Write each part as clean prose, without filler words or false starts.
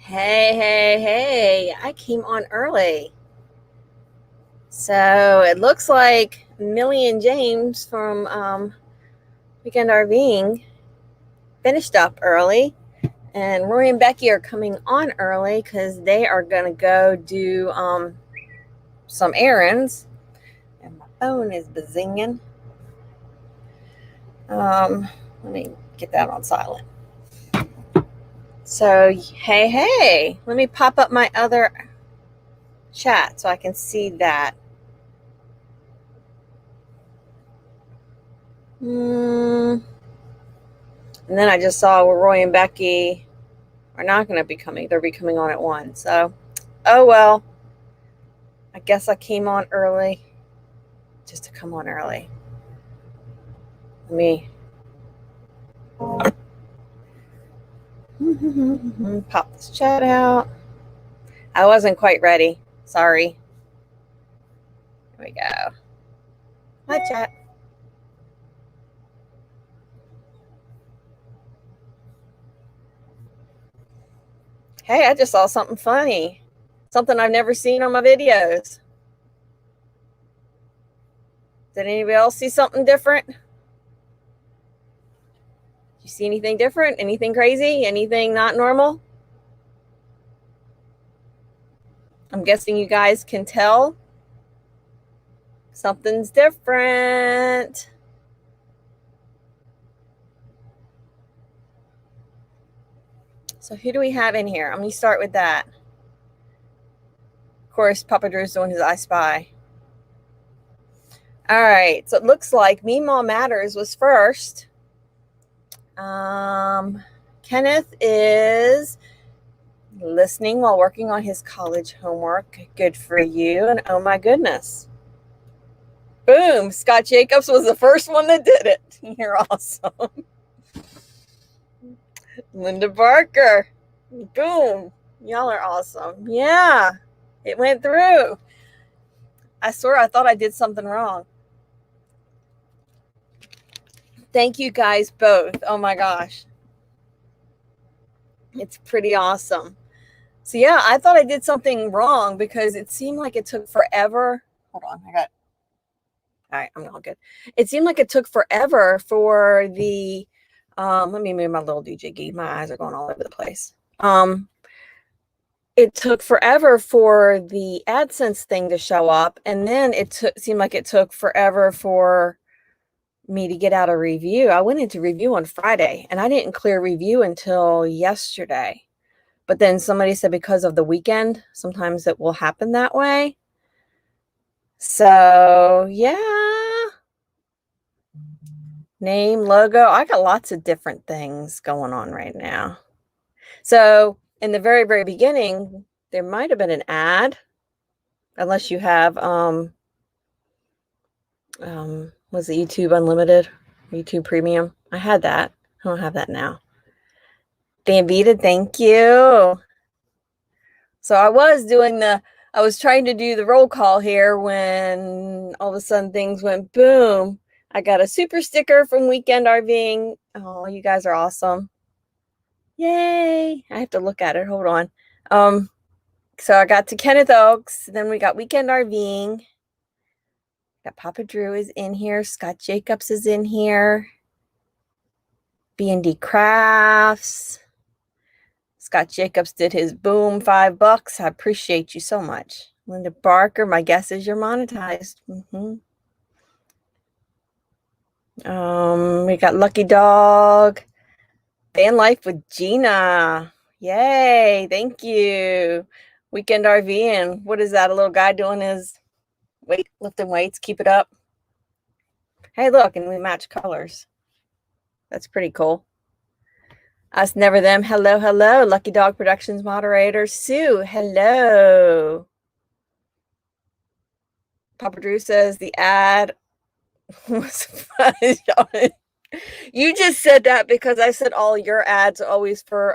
Hey, I came on early. So it looks like Millie and James from Weekend RVing finished up early. And Rory and Becky are coming on early because they are going to go do some errands. And my phone is buzzing. Let me get that on silent. So, hey, let me pop up my other chat so I can see that. And then I just saw where Roy and Becky are not going to be coming. They'll be coming on at 1. So, oh well. I guess I came on early just to come on early. Let me pop this chat out. I wasn't quite ready. Sorry. Here we go. Hi, chat. Hey, I just saw something funny. Something I've never seen on my videos. Did anybody else see something different? You see anything different? Anything crazy? Anything not normal? I'm guessing you guys can tell something's different. So who do we have in here? I'm going to start with that. Of course, Papa Drew's doing his I Spy. All right. So it looks like Meemaw Matters was first. Kenneth is listening while working on his college homework. Good for you. And oh my goodness. Boom. Scott Jacobs was the first one that did it. You're awesome. Linda Barker. Boom. Y'all are awesome. Yeah. It went through. I swear I thought I did something wrong. Thank you guys both. Oh my gosh. It's pretty awesome. So yeah, I thought I did something wrong because it seemed like it took forever. Hold on, all right, I'm all good. It seemed like it took forever for the let me move my little DJ gig. My eyes are going all over the place. It took forever for the AdSense thing to show up, and then it seemed like it took forever for me to get out a review. I went into review on Friday, and I didn't clear review until yesterday. But then somebody said because of the weekend, sometimes it will happen that way. So, yeah. Name, logo. I got lots of different things going on right now. So, in the very, very beginning, there might have been an ad, unless you have was it YouTube Unlimited, YouTube Premium? I had that. I don't have that now. Bambita, thank you. So I was trying to do the roll call here when all of a sudden things went boom. I got a super sticker from Weekend RVing. Oh, you guys are awesome. Yay. I have to look at it. Hold on. So I got to Kenneth Oaks. Then we got Weekend RVing. Got Papa Drew is in here. Scott Jacobs is in here. B&D Crafts. Scott Jacobs did his boom $5. I appreciate you so much. Linda Barker, my guess is you're monetized. We got Lucky Dog. Van Life with Gina. Yay, thank you. Weekend RVing. What is that? A little guy doing his lifting weights. Keep it up. Hey, look, and we match colors. That's pretty cool. Us Never Them. Hello. Lucky Dog Productions moderator. Sue, hello. Papa Drew says the ad was funny. You just said that because I said all your ads are always for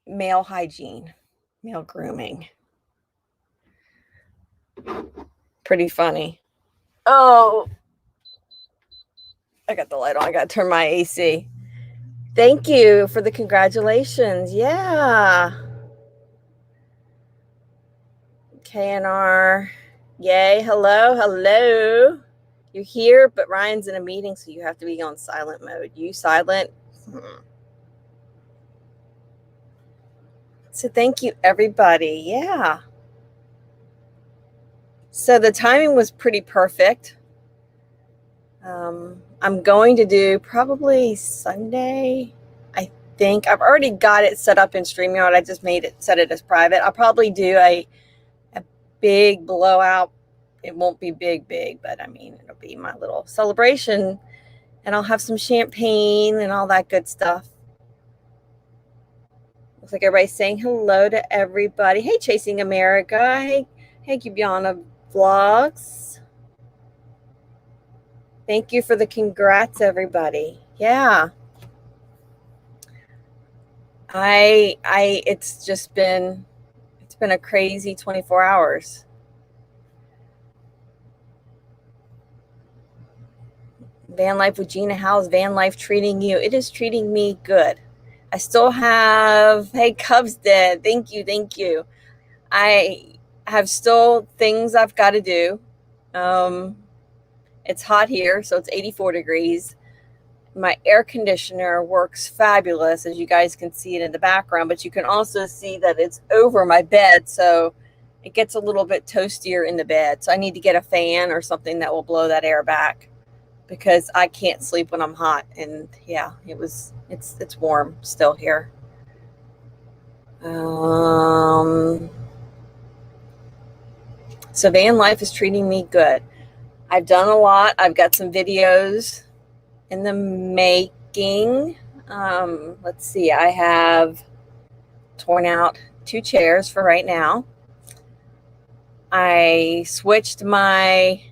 male hygiene, male grooming. Pretty funny. Oh, I got the light on. I got to turn my AC. Thank you for the congratulations. Yeah. KNR. Yay. Hello. Hello. You're here, but Ryan's in a meeting, so you have to be on silent mode. You silent? So thank you, everybody. Yeah. So the timing was pretty perfect. I'm going to do probably Sunday. I think I've already got it set up in StreamYard. I just set it as private. I'll probably do a big blowout. It won't be big, but I mean, it'll be my little celebration, and I'll have some champagne and all that good stuff. Looks like everybody's saying hello to everybody. Hey, Chasing America. Hey, Cubiana Vlogs. Thank you for the congrats, everybody. Yeah. It's been a crazy 24 hours. Van life with Gina, how's van life treating you? It is treating me good. I still have, hey, Cubs dead. Thank you. I have still things I've got to do. It's hot here, so it's 84 degrees. My air conditioner works fabulous, as you guys can see it in the background, but you can also see that it's over my bed, so it gets a little bit toastier in the bed. So I need to get a fan or something that will blow that air back, because I can't sleep when I'm hot. And yeah, it's warm still here. So van life is treating me good. I've done a lot. I've got some videos in the making. Let's see, I have torn out 2 chairs for right now. I switched my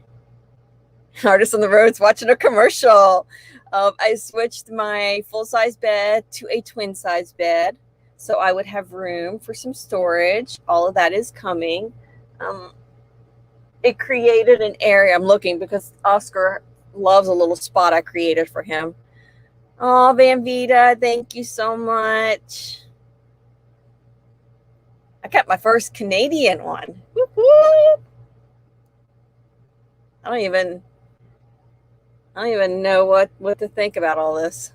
artist on the roads watching a commercial. I switched my full-size bed to a twin-size bed, so I would have room for some storage. All of that is coming. It created an area. I'm looking because Oscar loves a little spot I created for him. Oh, Van Vita, thank you so much. I got my first Canadian one. Woo-hoo! I don't even know what to think about all this.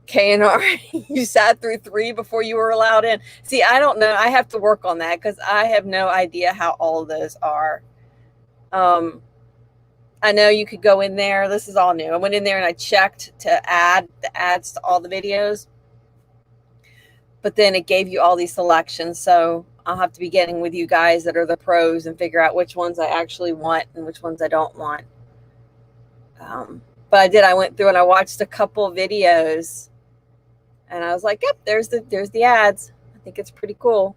KNR, you sat through 3 before you were allowed in. See, I don't know. I have to work on that because I have no idea how all of those are. I know you could go in there. This is all new. I went in there and I checked to add the ads to all the videos, but then it gave you all these selections. So I'll have to be getting with you guys that are the pros and figure out which ones I actually want and which ones I don't want. But I went through and I watched a couple videos, and I was like, yep, there's the ads. I think it's pretty cool.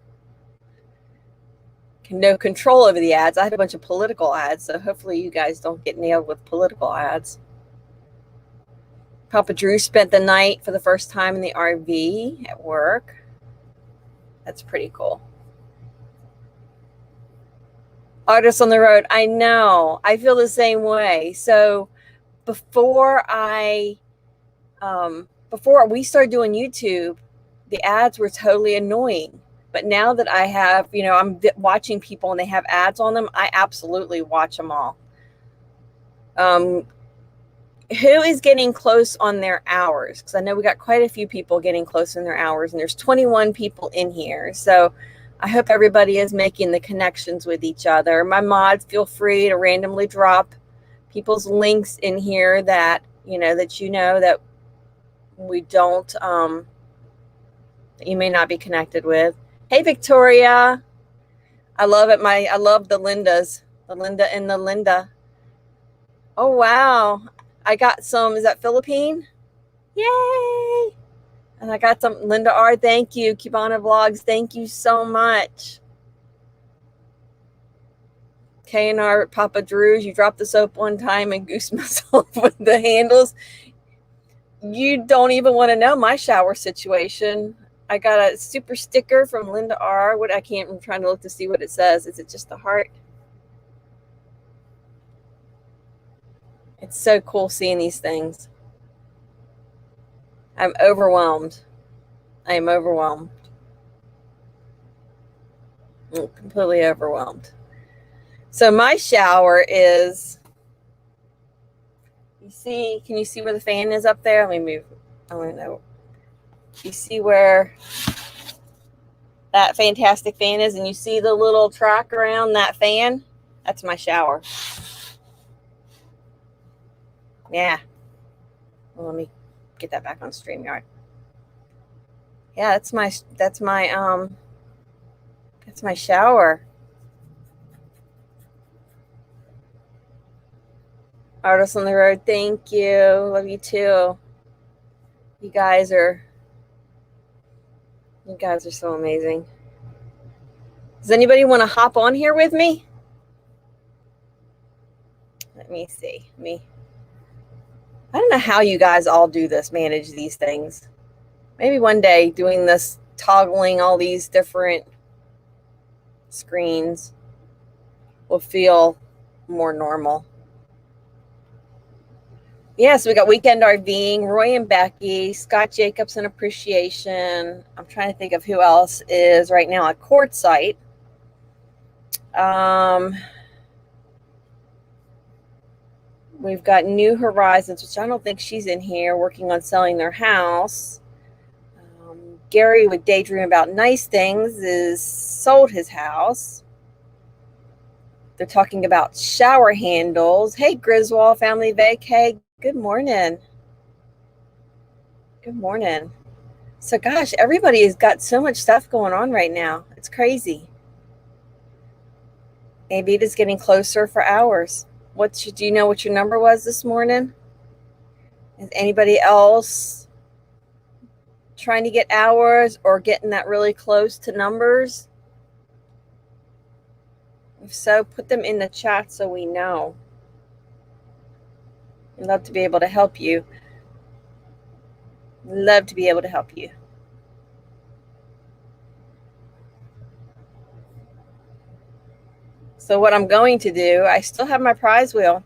No control over the ads. I had a bunch of political ads, so hopefully you guys don't get nailed with political ads. Papa Drew spent the night for the first time in the RV at work. That's pretty cool. Artists on the road. I know. I feel the same way. So before we started doing YouTube, the ads were totally annoying. But now that I have, I'm watching people and they have ads on them, I absolutely watch them all. Who is getting close on their hours? Because I know we got quite a few people getting close in their hours, and there's 21 people in here. So I hope everybody is making the connections with each other. My mods, feel free to randomly drop people's links in here that that we don't that you may not be connected with. Hey, Victoria. I love it. I love the Lindas. The Linda and the Linda. Oh, wow. I got some. Is that Philippine? Yay. And I got some. Linda R. Thank you. Cubana Vlogs. Thank you so much. KNR Papa Drew's. You dropped the soap one time and goosed myself with the handles. You don't even want to know my shower situation. I got a super sticker from Linda R. I'm trying to look to see what it says. Is it just the heart? It's so cool seeing these things. I'm overwhelmed. I am overwhelmed. I'm completely overwhelmed. So my shower is, can you see where the fan is up there? Let me move. I want to know. You see where that fantastic fan is, and you see the little track around that fan? That's my shower. Yeah. Well, let me get that back on StreamYard. Yeah, that's my shower. Artists on the road, thank you. Love you too. You guys are so amazing. Does anybody want to hop on here with me? Let me see. I don't know how you guys all do this, manage these things. Maybe one day doing this, toggling all these different screens will feel more normal. Yeah, so we got Weekend RVing, Roy and Becky, Scott Jacobs and Appreciation. I'm trying to think of who else is right now at Quartzsite. We've got New Horizons, which I don't think she's in here, working on selling their house. Gary with Daydream About Nice Things is sold his house. They're talking about shower handles. Hey, Griswold Family Vacay. Good morning. Good morning. So, gosh, everybody has got so much stuff going on right now. It's crazy. Avita's getting closer for hours. Do you know what your number was this morning? Is anybody else trying to get hours or getting that really close to numbers? If so, put them in the chat so we know. I'd love to be able to help you. Love to be able to help you. So what I'm going to do, I still have my prize wheel.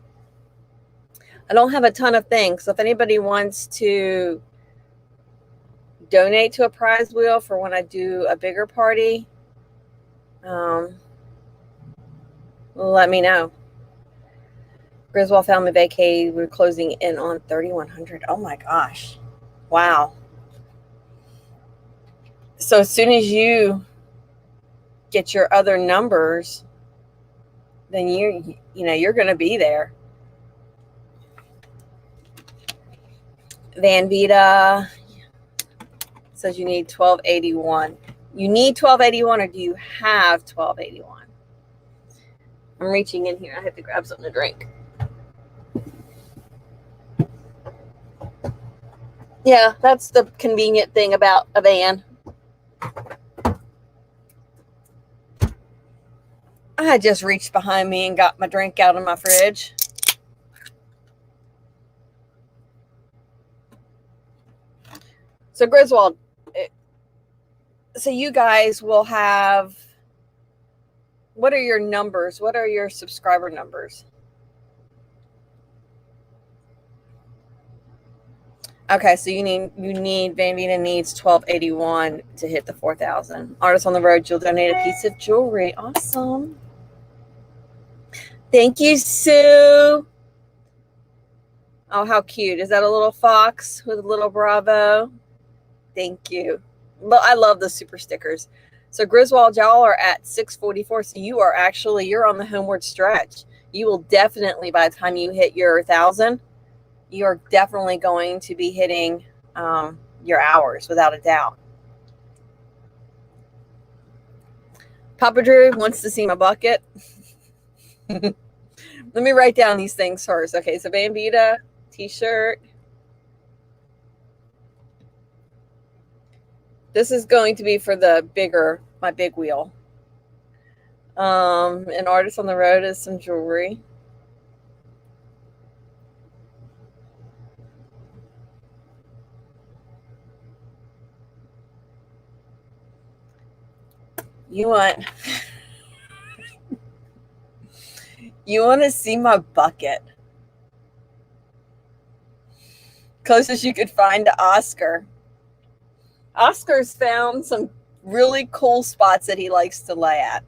I don't have a ton of things. So if anybody wants to donate to a prize wheel for when I do a bigger party, let me know. Griswold Family Vacay, we're closing in on 3,100. Oh my gosh. Wow. So as soon as you get your other numbers, then you're going to be there. Van Vita says you need 1281. You need 1281, or do you have 1281? I'm reaching in here. I have to grab something to drink. Yeah, that's the convenient thing about a van. I just reached behind me and got my drink out of my fridge. So Griswold, so you guys will have, what are your numbers? What are your subscriber numbers? Okay, so Van Vita needs 1281 to hit the 4,000. Artists on the road, you'll donate a piece of jewelry. Awesome. Thank you, Sue. Oh, how cute. Is that a little fox with a little Bravo? Thank you. Well, I love the super stickers. So Griswold, y'all are at 644. So you're on the homeward stretch. You will definitely, by the time you hit your 1,000, you're definitely going to be hitting your hours without a doubt. Papa Drew wants to see my bucket. Let me write down these things first. Okay, so Van Vita t-shirt. This is going to be for my big wheel. An artist on the road is some jewelry. You want to see my bucket? closest you could find to Oscar. Oscar's found some really cool spots that he likes to lay at.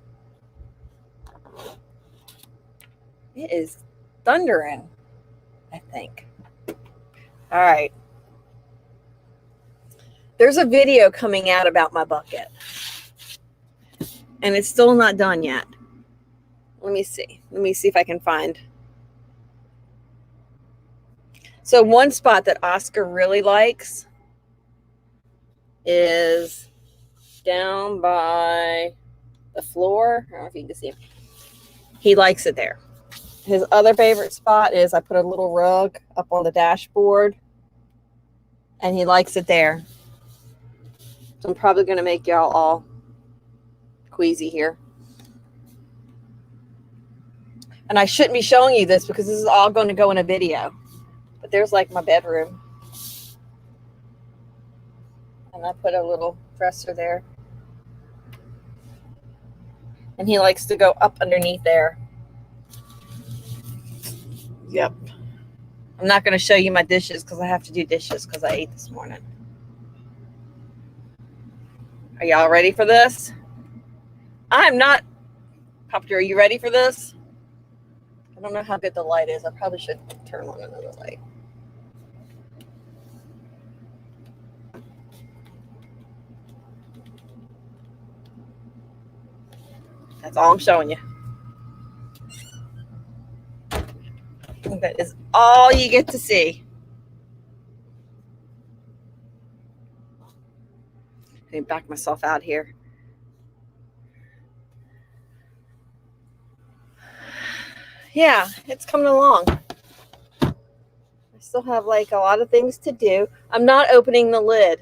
It is thundering, I think. All right. There's a video coming out about my bucket. And it's still not done yet. Let me see. Let me see if I can find. So one spot that Oscar really likes is down by the floor. I don't know if you can see him. He likes it there. His other favorite spot is I put a little rug up on the dashboard, and he likes it there. So I'm probably going to make y'all all queasy here. And I shouldn't be showing you this because this is all going to go in a video. But there's like my bedroom. And I put a little dresser there. And he likes to go up underneath there. Yep. I'm not going to show you my dishes because I have to do dishes because I ate this morning. Are y'all ready for this? I'm not. Papa, are you ready for this? I don't know how good the light is. I probably should turn on another light. That's all I'm showing you. That is all you get to see. Let me back myself out here. Yeah, it's coming along. I still have like a lot of things to do. I'm not opening the lid.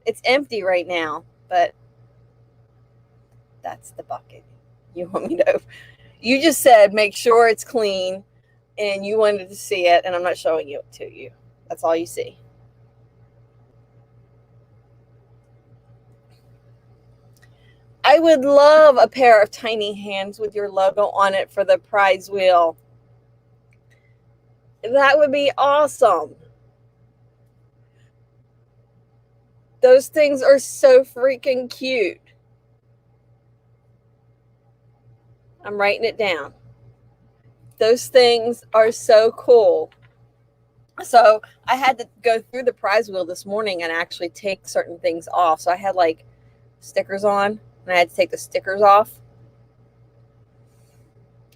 It's empty right now, but that's the bucket. You want me to? You just said make sure it's clean, and you wanted to see it, and I'm not showing it to you. That's all you see. I would love a pair of tiny hands with your logo on it for the prize wheel. That would be awesome. Those things are so freaking cute. I'm writing it down. Those things are so cool. So I had to go through the prize wheel this morning and actually take certain things off. So I had like stickers on, and I had to take the stickers off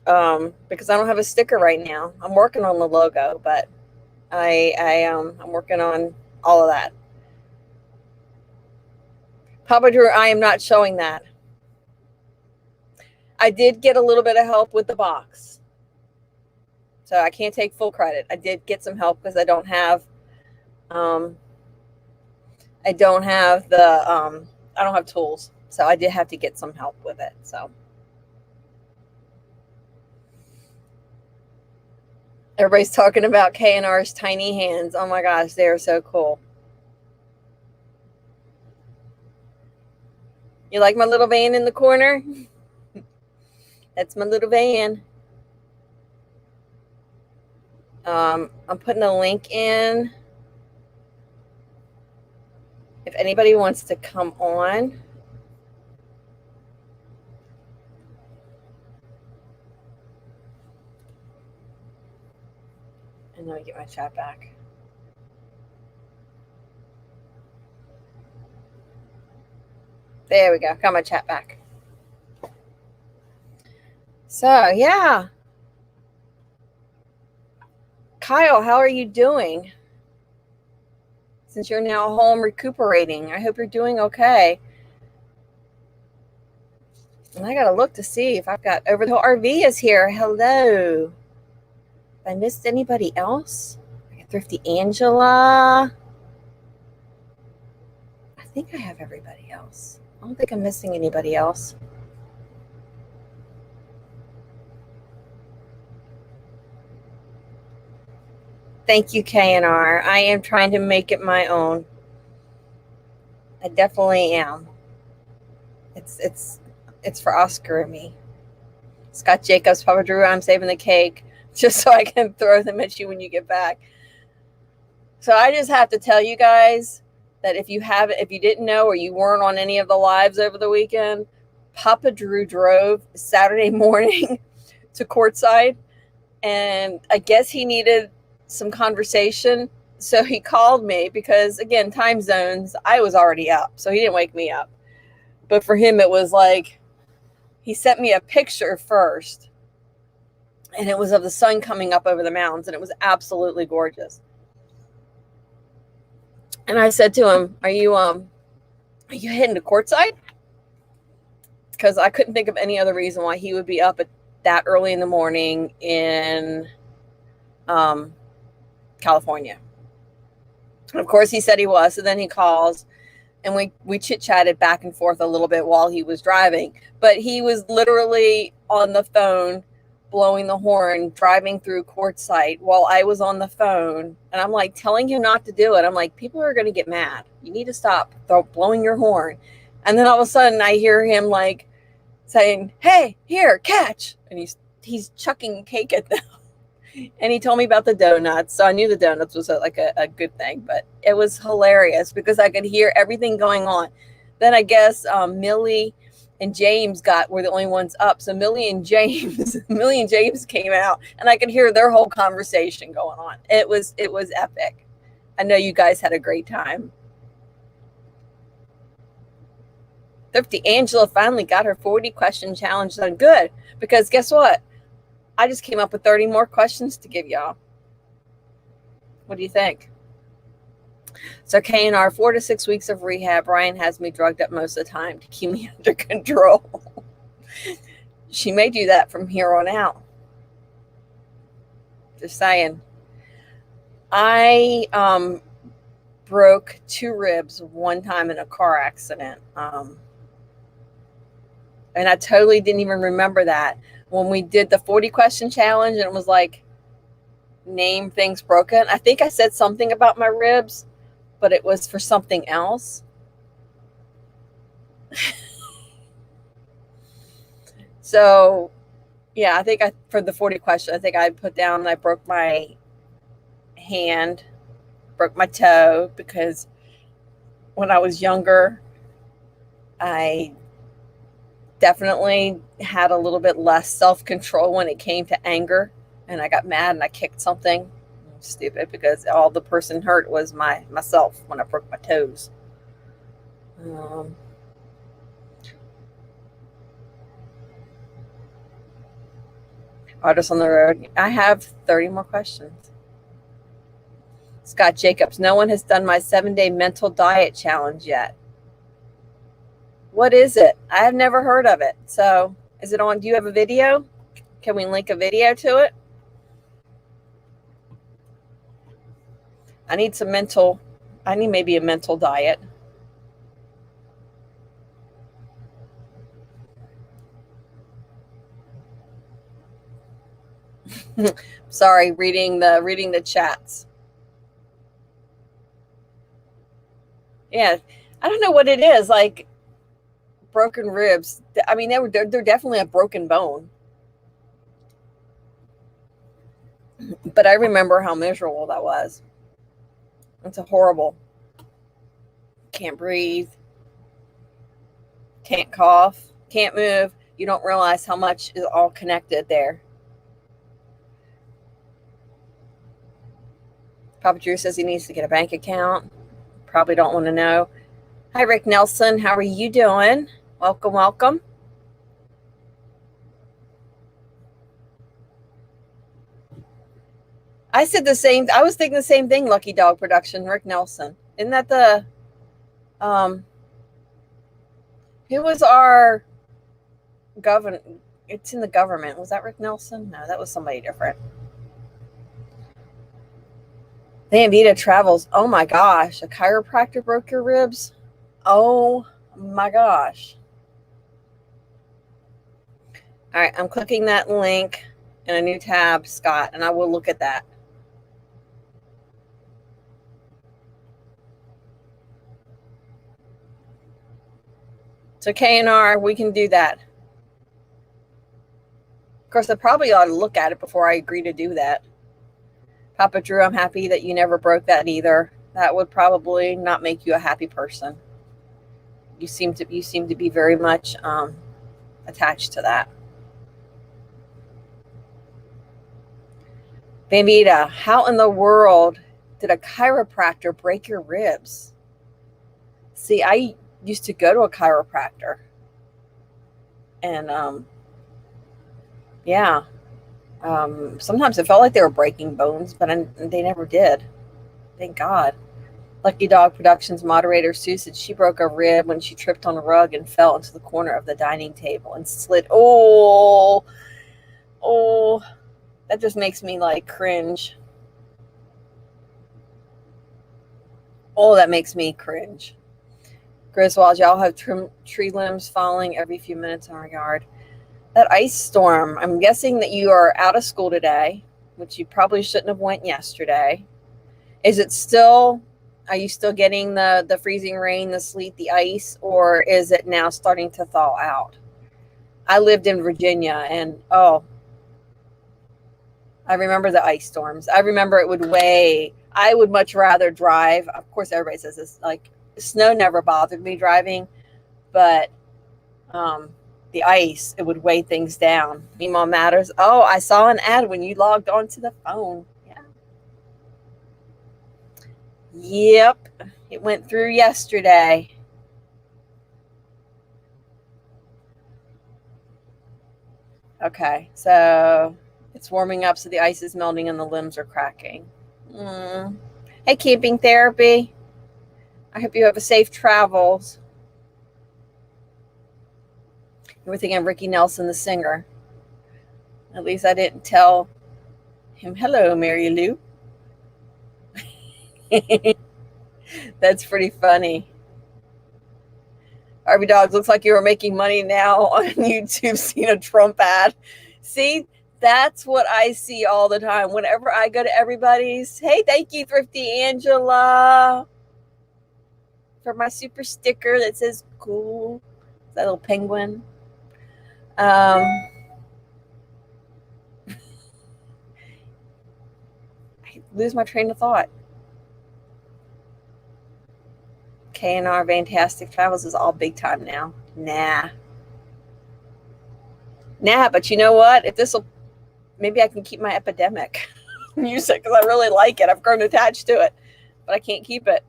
because I don't have a sticker right now. I'm working on the logo, but I'm working on all of that. Papa Drew, I am not showing that. I did get a little bit of help with the box. So I can't take full credit. I did get some help because I don't have tools. So I did have to get some help with it. So everybody's talking about K&R's tiny hands. Oh my gosh, they are so cool. You like my little van in the corner? That's my little van. I'm putting a link in. If anybody wants to come on. And let me get my chat back. There we go. Got my chat back. So, yeah. Kyle, how are you doing? Since you're now home recuperating, I hope you're doing okay. And I got to look to see if I've got over the RV is here. Hello. Have I missed anybody else? Thrifty Angela. I think I have everybody else. I don't think I'm missing anybody else. Thank you, K&R. I am trying to make it my own. I definitely am. It's for Oscar and me. Scott Jacobs, Papa Drew, I'm saving the cake just so I can throw them at you when you get back. So I just have to tell you guys that if you didn't know or you weren't on any of the lives over the weekend, Papa Drew drove Saturday morning to courtside, and I guess he needed some conversation. So he called me because, again, time zones, I was already up, so he didn't wake me up. But for him, it was like he sent me a picture first, and it was of the sun coming up over the mountains, and it was absolutely gorgeous. And I said to him, are you heading to courtside? Because I couldn't think of any other reason why he would be up at that early in the morning in California. And of course, he said he was. So then he calls, and we chit-chatted back and forth a little bit while he was driving. But he was literally on the phone blowing the horn, driving through Quartzsite while I was on the phone. And I'm like telling him not to do it. I'm like, people are going to get mad. You need to stop blowing your horn. And then all of a sudden I hear him like saying, hey, here, catch. And he's chucking cake at them. And he told me about the donuts. So I knew the donuts was a good thing. But it was hilarious because I could hear everything going on. Then I guess Millie and James were the only ones up. So Millie and James came out, and I could hear their whole conversation going on. It was epic. I know you guys had a great time. Thrifty Angela finally got her 40-question challenge done. Good, because guess what? I just came up with 30 more questions to give y'all. What do you think? So K&R, 4 to 6 weeks of rehab. Ryan has me drugged up most of the time to keep me under control. She may do that from here on out. Just saying. I broke 2 ribs one time in a car accident. And I totally didn't even remember that. When we did the 40-question challenge, and it was like, name things broken. I think I said something about my ribs, but it was for something else. So, yeah, I think for the 40 question, I think I put down I broke my hand, broke my toe, because when I was younger, I definitely had a little bit less self-control when it came to anger, and I got mad and I kicked something. Stupid, because all the person hurt was myself when I broke my toes. Artists on the road. I have 30 more questions. Scott Jacobs. No one has done my 7-day mental diet challenge yet. What is it? I have never heard of it. So is it on? Do you have a video? Can we link a video to it? I need maybe a mental diet. Sorry, reading the chats. Yeah, I don't know what it is. Like broken ribs. I mean, they're definitely a broken bone. But I remember how miserable that was. It's a horrible. Can't breathe. Can't cough. Can't move. You don't realize how much is all connected there. Papa Drew says he needs to get a bank account. Probably don't want to know. Hi, Rick Nelson. How are you doing? Welcome, welcome. I said the same. I was thinking the same thing. Lucky Dog Production, Rick Nelson. Isn't that the who was our governor? It's in the government. Was that Rick Nelson? No, that was somebody different. Van Travels. Oh my gosh, a chiropractor broke your ribs? Oh my gosh. All right, I'm clicking that link in a new tab, Scott, and I will look at that. So K&R, we can do that. Of course, I probably ought to look at it before I agree to do that. Papa Drew, I'm happy that you never broke that either. That would probably not make you a happy person. You seem to be very much attached to that. Bambita, how in the world did a chiropractor break your ribs? See, I used to go to a chiropractor. And yeah, sometimes it felt like they were breaking bones, but they never did. Thank God. Lucky Dog Productions moderator Sue said she broke a rib when she tripped on a rug and fell into the corner of the dining table and slid. Oh, that just makes me like cringe. Oh, that makes me cringe. Griswold, y'all have tree limbs falling every few minutes in our yard. That ice storm, I'm guessing that you are out of school today, which you probably shouldn't have went yesterday. Is it still, are you still getting the freezing rain, the sleet, the ice, or is it now starting to thaw out? I lived in Virginia, and I remember the ice storms. I remember it would weigh. I would much rather drive. Of course, everybody says this. Like, snow never bothered me driving, but the ice, it would weigh things down. Meemaw Matters. Oh, I saw an ad when you logged onto the phone. Yeah. Yep. It went through yesterday. Okay, so it's warming up, so the ice is melting and the limbs are cracking. Hey, Camping Therapy. I hope you have a safe travels. You were thinking of Ricky Nelson, the singer. At least I didn't tell him, hello, Mary Lou. That's pretty funny. Arby Dogs, looks like you are making money now on YouTube, seeing a Trump ad. See, that's what I see all the time. Whenever I go to everybody's, hey, thank you, Thrifty Angela, for my super sticker that says cool. That little penguin. I lose my train of thought. K&R Vantastic Travels is all big time now. Nah, but you know what? If this will, maybe I can keep my epidemic music because I really like it. I've grown attached to it, but I can't keep it.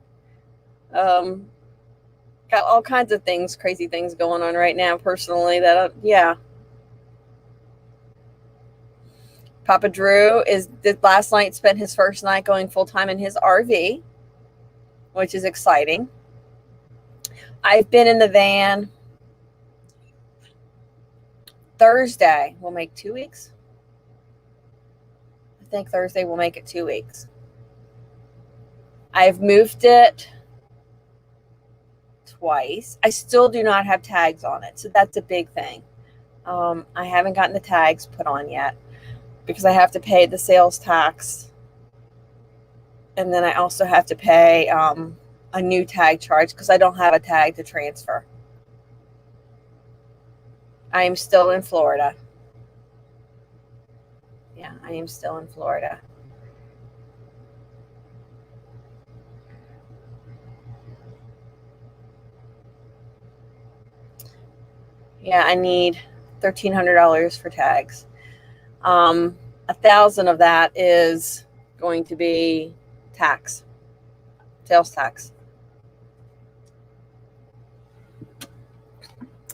Got all kinds of things, crazy things going on right now personally that, yeah. Papa Drew did last night, spent his first night going full-time in his RV, which is exciting. I've been in the van. Thursday will make 2 weeks. I think Thursday will make it 2 weeks. I've moved it twice. I still do not have tags on it, so that's a big thing. I haven't gotten the tags put on yet because I have to pay the sales tax, and then I also have to pay a new tag charge because I don't have a tag to transfer. I am still in Florida. Yeah, I am still in Florida. Yeah, I need $1,300 for tags. 1,000 of that is going to be tax, sales tax.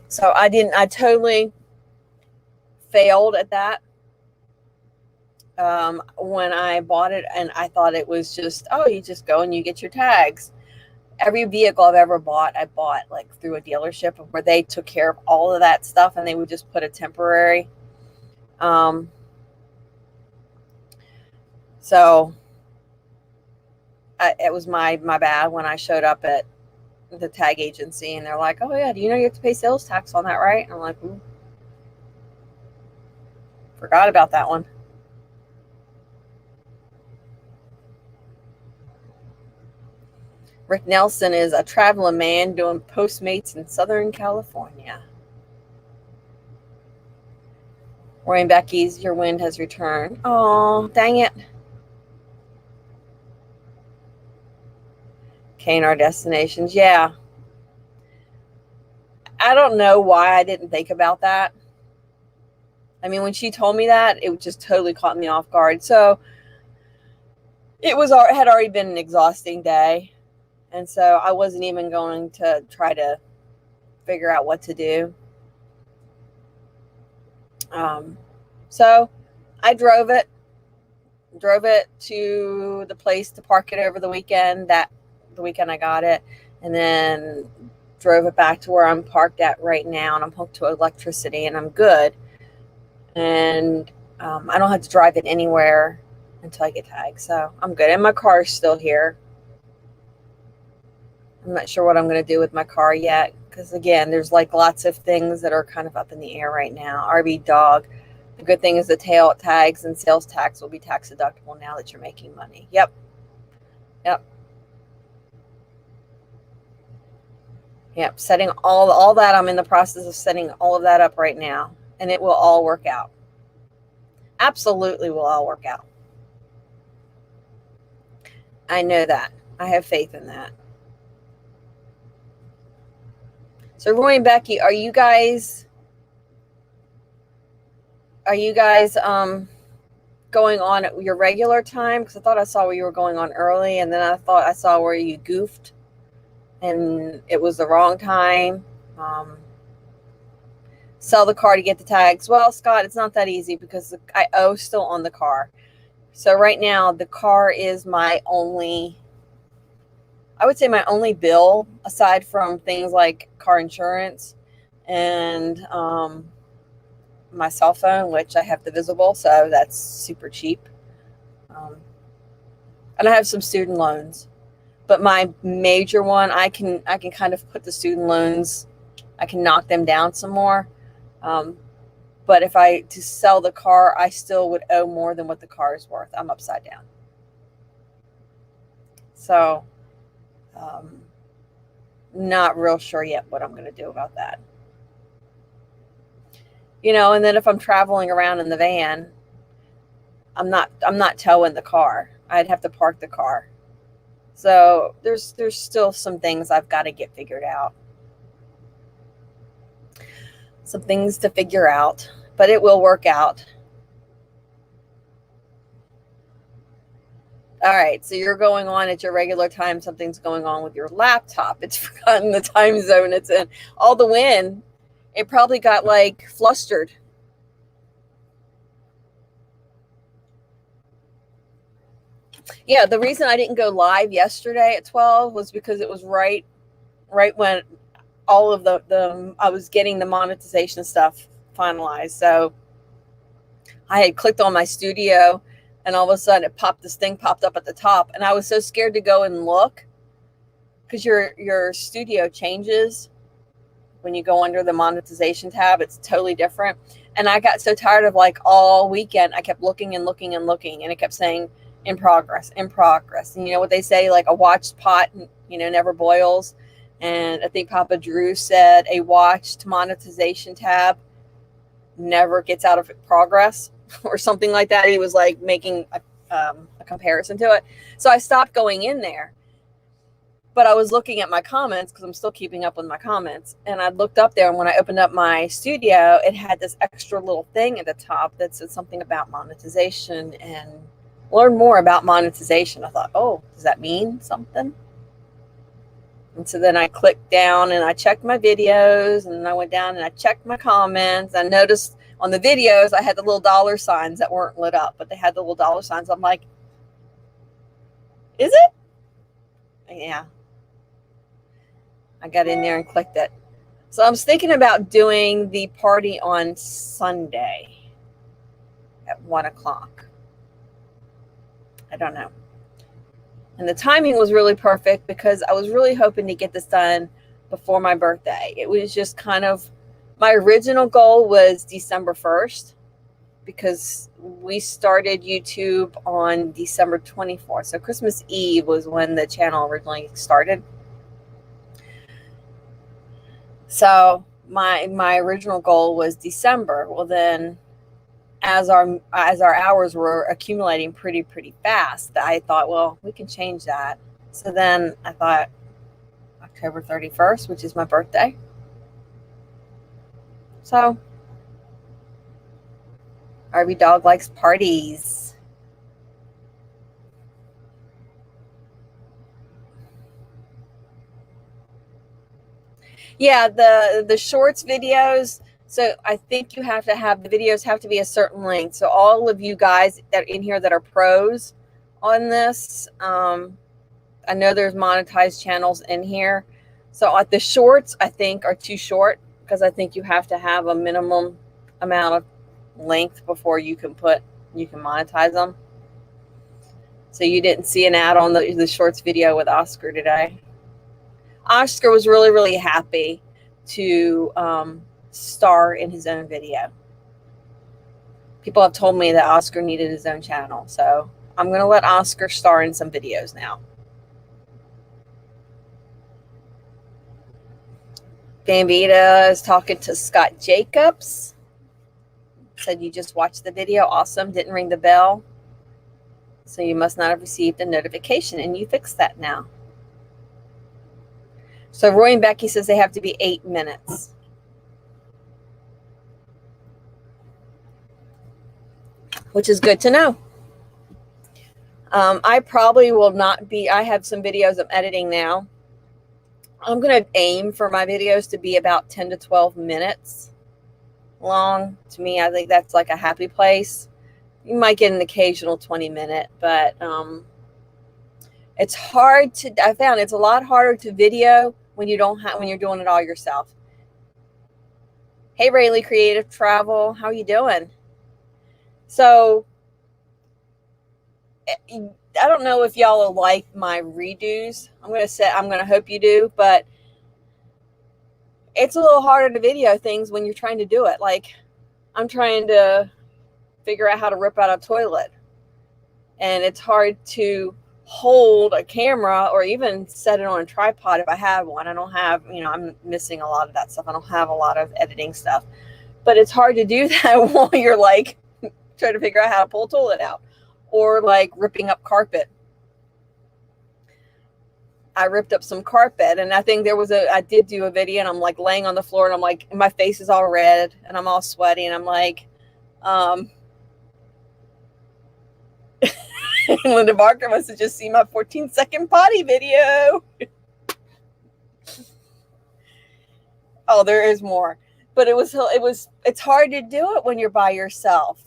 So I totally failed at that when I bought it, and I thought it was just, you just go and you get your tags. Every vehicle I've ever bought, I bought like through a dealership where they took care of all of that stuff, and they would just put a temporary. So it was my bad when I showed up at the tag agency, and they're like, oh yeah, do you know you have to pay sales tax on that, right? And I'm like, forgot about that one. Rick Nelson is a traveling man doing Postmates in Southern California. Roy and Becky's, your wind has returned. Oh, dang it. Kane our destinations. Yeah. I don't know why I didn't think about that. I mean, when she told me that, it just totally caught me off guard. So it had already been an exhausting day. And so I wasn't even going to try to figure out what to do. So I drove it to the place to park it over the weekend, the weekend I got it, and then drove it back to where I'm parked at right now, and I'm hooked to electricity, and I'm good. And I don't have to drive it anywhere until I get tagged, so I'm good. And my car's still here. I'm not sure what I'm going to do with my car yet, because again, there's like lots of things that are kind of up in the air right now. RV dog. The good thing is the tail tags and sales tax will be tax deductible now that you're making money. Yep. Setting all that. I'm in the process of setting all of that up right now, and it will all work out. Absolutely will all work out. I know that. I have faith in that. So Roy and Becky, are you guys going on at your regular time? Because I thought I saw where you were going on early, and then I thought I saw where you goofed and it was the wrong time. Sell the car to get the tags. Well, Scott, it's not that easy because I owe still on the car. So right now the car is my only bill, aside from things like car insurance and my cell phone, which I have the Visible, so that's super cheap. And I have some student loans, but my major one, I can kind of put the student loans, I can knock them down some more. But if to sell the car, I still would owe more than what the car is worth. I'm upside down. So, not real sure yet what I'm going to do about that. And then if I'm traveling around in the van, I'm not towing the car. I'd have to park the car. So there's still some things I've got to get figured out. Some things to figure out, but it will work out. All right, so you're going on at your regular time. Something's going on with your laptop. It's forgotten the time zone it's in. All the wind, it probably got like flustered. Yeah, the reason I didn't go live yesterday at 12 was because it was right when all of the I was getting the monetization stuff finalized. So I had clicked on my studio, and all of a sudden this thing popped up at the top, and I was so scared to go and look, because your studio changes when you go under the monetization tab. It's totally different. And I got so tired of, like, all weekend I kept looking and looking and looking, and it kept saying in progress. And you know what they say, like a watched pot, never boils. And I think Papa Drew said a watched monetization tab never gets out of progress, or something like that. He was like making a comparison to it. So I stopped going in there, but I was looking at my comments, because I'm still keeping up with my comments. And I looked up there, and when I opened up my studio, it had this extra little thing at the top that said something about monetization and learn more about monetization. I thought, oh, does that mean something? And so then I clicked down and I checked my videos, and then I went down and I checked my comments. I noticed on the videos I had the little dollar signs that weren't lit up, but they had the little dollar signs. I'm like, is it? Yeah. I got in there and clicked it. So I was thinking about doing the party on Sunday at 1 o'clock. I don't know. And the timing was really perfect, because I was really hoping to get this done before my birthday. It was just kind of, my original goal was December 1st, because we started YouTube on December 24th. So Christmas Eve was when the channel originally started. So my original goal was December. Well, then as our hours were accumulating pretty fast, I thought, well, we can change that. So then I thought October 31st, which is my birthday. So RV Dog likes parties. Yeah, the shorts videos. So I think you have to have the videos have to be a certain length. So all of you guys that are in here that are pros on this, I know there's monetized channels in here. So like the shorts, I think are too short because I think you have to have a minimum amount of length before you can monetize them. So you didn't see an ad on the shorts video with Oscar today. Oscar was really, really happy to star in his own video. People have told me that Oscar needed his own channel. So I'm going to let Oscar star in some videos now. Bambita is talking to Scott Jacobs. Said you just watched the video. Awesome. Didn't ring the bell. So you must not have received a notification, and you fixed that now. So Roy and Becky says they have to be 8 minutes. Which is good to know. I probably will not be, I have some videos I'm editing now. I'm going to aim for my videos to be about 10 to 12 minutes long. To me, I think that's like a happy place. You might get an occasional 20-minute, but it's hard to, I found it's a lot harder to video when you don't have, when you're doing it all yourself. Hey, Rayleigh Creative Travel, how are you doing? So I don't know if y'all will like my redos. I'm going to hope you do, but it's a little harder to video things when you're trying to do it. Like I'm trying to figure out how to rip out a toilet, and it's hard to hold a camera or even set it on a tripod if I have one. I don't have, I'm missing a lot of that stuff. I don't have a lot of editing stuff, but it's hard to do that while you're like trying to figure out how to pull a toilet out or like ripping up carpet. I ripped up some carpet, and I think I did do a video, and I'm like laying on the floor, and I'm like, my face is all red and I'm all sweaty, and I'm like, Linda Barker must have just seen my 14-second potty video. Oh, there is more, but it's hard to do it when you're by yourself.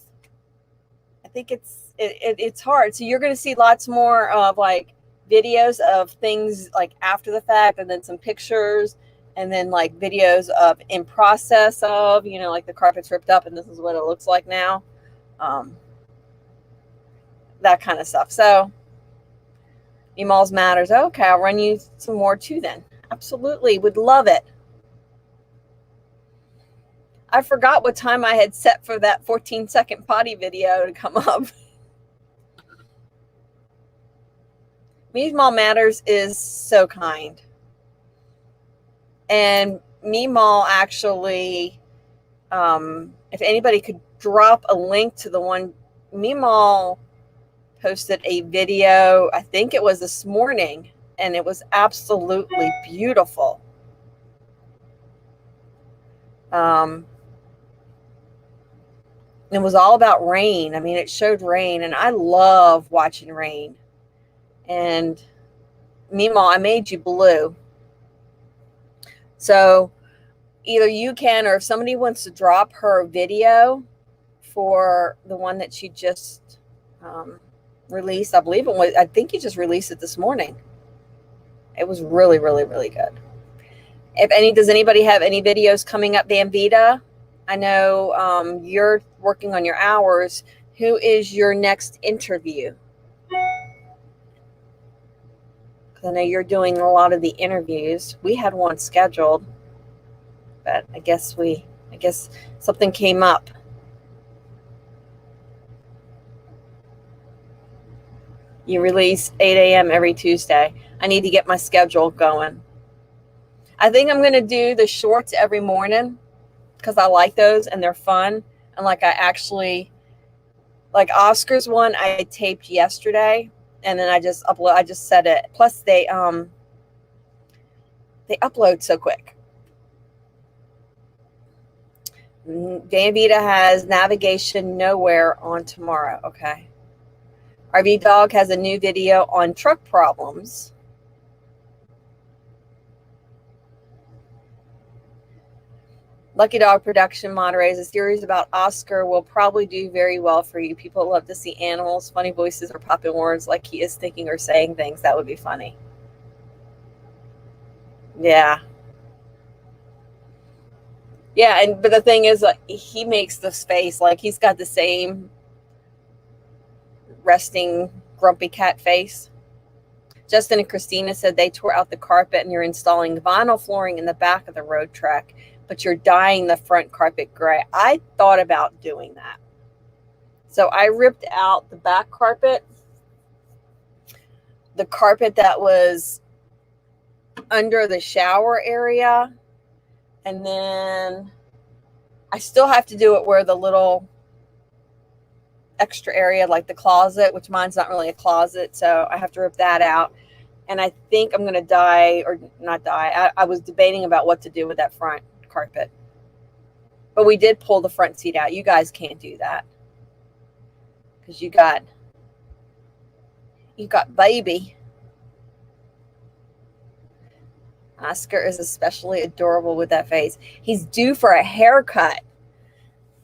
I think it's hard. So you're going to see lots more of like videos of things like after the fact, and then some pictures, and then like videos of in process of, like the carpet's ripped up and this is what it looks like now. That kind of stuff. So emails matters. Okay, I'll run you some more too then. Absolutely, would love it. I forgot what time I had set for that 14-second potty video to come up. Meemaw Matters is so kind. And Meemaw actually, if anybody could drop a link to the one, Meemaw posted a video, I think it was this morning, and it was absolutely beautiful. It was all about rain. I mean, it showed rain, and I love watching rain. And Meemaw, I made you blue. So either you can, or if somebody wants to drop her video for the one that she just released, I think you just released it this morning. It was really, really, really good. Does anybody have any videos coming up, Bambita? I know you're working on your hours. Who is your next interview? Because I know you're doing a lot of the interviews. We had one scheduled, but I guess something came up. You release 8 a.m. every Tuesday. I need to get my schedule going. I think I'm going to do the shorts every morning because I like those and they're fun. And like Oscar's one I taped yesterday. and then I just upload. I just set it. Plus they upload so quick. Van Vita has navigation nowhere on tomorrow. Okay. RV Dog has a new video on truck problems. Lucky Dog Production Monterey is a series about Oscar. Will probably do very well for you. People love to see animals, funny voices, or popping words like he is thinking or saying things. That would be funny. Yeah. Yeah, but the thing is, he makes this face like he's got the same resting grumpy cat face. Justin and Christina said they tore out the carpet and you're installing vinyl flooring in the back of the road track, but you're dyeing the front carpet gray. I thought about doing that. So I ripped out the back carpet, the carpet that was under the shower area, and then I still have to do it where the little extra area, like the closet, which mine's not really a closet, so I have to rip that out. And I think I'm going to dye, or not dye. I was debating about what to do with that front carpet. But we did pull the front seat out. You guys can't do that. Because you got baby. Oscar is especially adorable with that face. He's due for a haircut.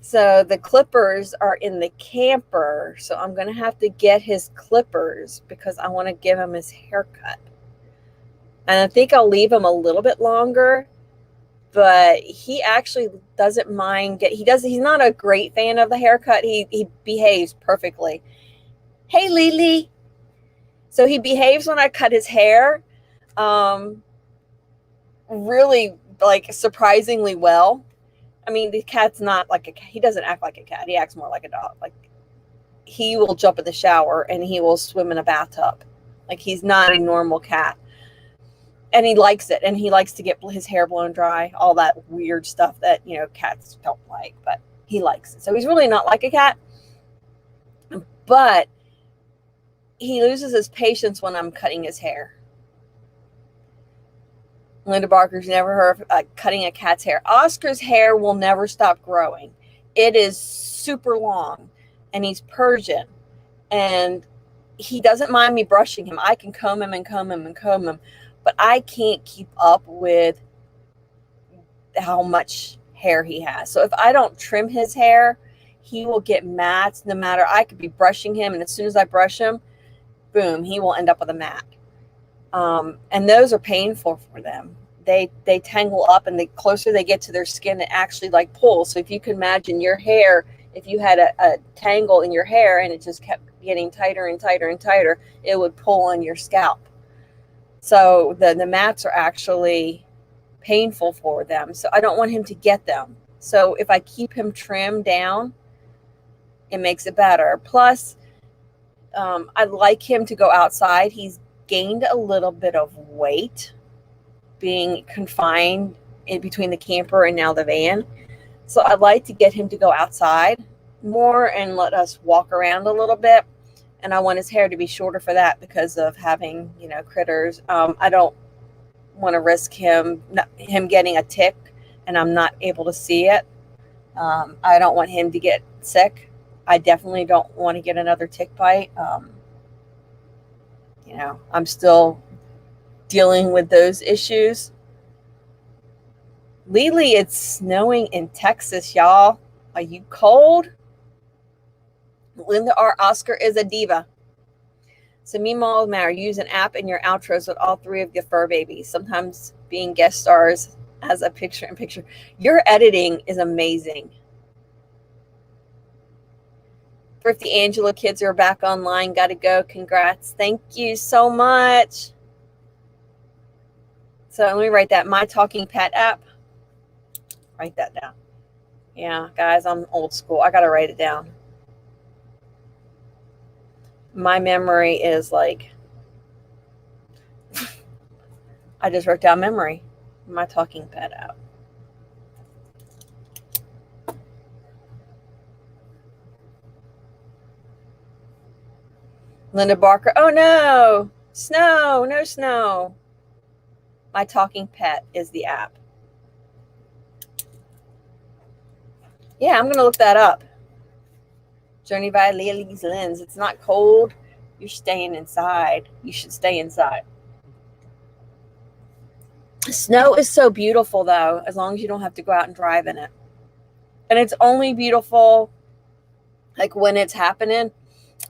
So the clippers are in the camper. So I'm going to have to get his clippers because I want to give him his haircut. And I think I'll leave him a little bit longer, but he actually doesn't mind. He's not a great fan of the haircut. He behaves perfectly. Hey, Lily. So he behaves when I cut his hair. Really, like, surprisingly well. I mean, the cat's not like he doesn't act like a cat. He acts more like a dog. Like, he will jump in the shower and he will swim in a bathtub. Like, he's not a normal cat. And he likes it, and he likes to get his hair blown dry, all that weird stuff that, cats don't like, but he likes it. So he's really not like a cat, but he loses his patience when I'm cutting his hair. Linda Barker's never heard of cutting a cat's hair. Oscar's hair will never stop growing. It is super long, and he's Persian, and he doesn't mind me brushing him. I can comb him and comb him and comb him, but I can't keep up with how much hair he has. So if I don't trim his hair, he will get mats no matter. I could be brushing him, and as soon as I brush him, boom, he will end up with a mat. And those are painful for them. They tangle up, and the closer they get to their skin, it actually like pulls. So if you can imagine your hair, if you had a tangle in your hair and it just kept getting tighter and tighter and tighter, it would pull on your scalp. So the mats are actually painful for them. So I don't want him to get them. So if I keep him trimmed down, it makes it better. Plus, I'd like him to go outside. He's gained a little bit of weight being confined in between the camper and now the van. So I'd like to get him to go outside more and let us walk around a little bit. And I want his hair to be shorter for that because of having, critters. I don't want to risk him getting a tick and I'm not able to see it. I don't want him to get sick. I definitely don't want to get another tick bite. I'm still dealing with those issues. Lily, it's snowing in Texas, y'all. Are you cold? Linda R. Oscar is a diva. So meanwhile, Matter, use an app in your outros with all three of your fur babies. Sometimes being guest stars as a picture-in-picture. Your editing is amazing. Thrifty Angela, kids are back online. Got to go. Congrats. Thank you so much. So let me write that. My Talking Pet app. Write that down. Yeah, guys, I'm old school. I got to write it down. My memory is like, I just wrote down memory. My Talking Pet app. Linda Barker. Oh no, snow, no snow. My talking pet is the app. Yeah, I'm going to look that up. Journey by Lily's Lens. It's not cold. You're staying inside. You should stay inside. Snow is so beautiful, though, as long as you don't have to go out and drive in it. And it's only beautiful like when it's happening.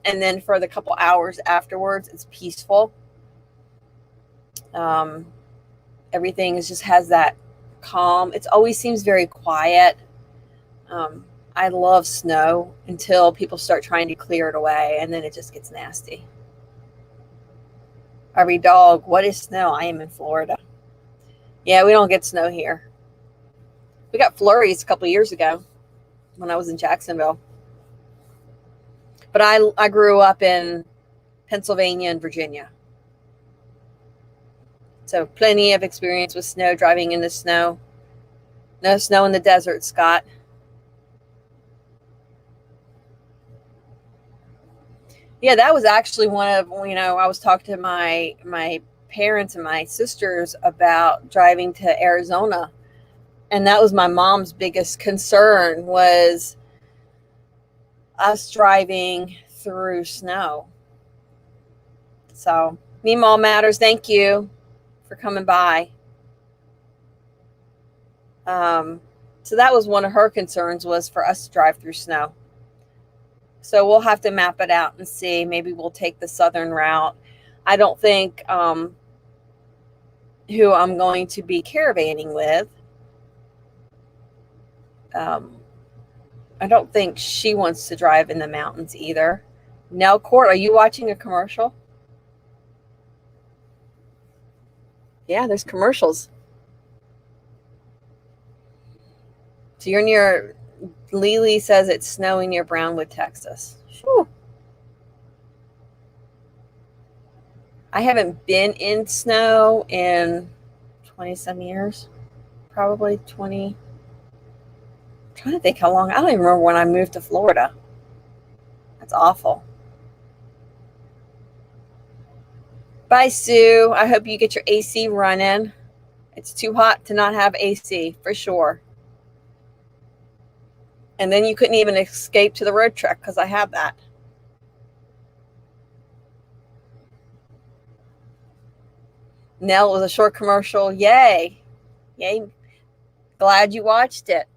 And then for the couple hours afterwards, it's peaceful. Everything just has that calm. It always seems very quiet. I love snow until people start trying to clear it away, and then it just gets nasty. Every dog, what is snow? I am in Florida. Yeah, we don't get snow here. We got flurries a couple of years ago when I was in Jacksonville. But I grew up in Pennsylvania and Virginia. So plenty of experience with snow, driving in the snow. No snow in the desert, Scott. Yeah, that was actually one of, I was talking to my parents and my sisters about driving to Arizona. And that was my mom's biggest concern, was us driving through snow. So, Meemaw Matters, thank you for coming by. So that was one of her concerns, was for us to drive through snow. So we'll have to map it out and see. Maybe we'll take the southern route. I don't think who I'm going to be caravanning with, I don't think she wants to drive in the mountains either. Nell Court, are you watching a commercial? Yeah, there's commercials. So you're near, Lily says it's snowing near Brownwood, Texas. Whew. I haven't been in snow in 20-some years. Probably 20. I'm trying to think how long. I don't even remember when I moved to Florida. That's awful. Bye, Sue. I hope you get your AC running. It's too hot to not have AC, for sure. And then you couldn't even escape to the road trek, because I have that. Nell was a short commercial. Yay. Yay. Glad you watched it.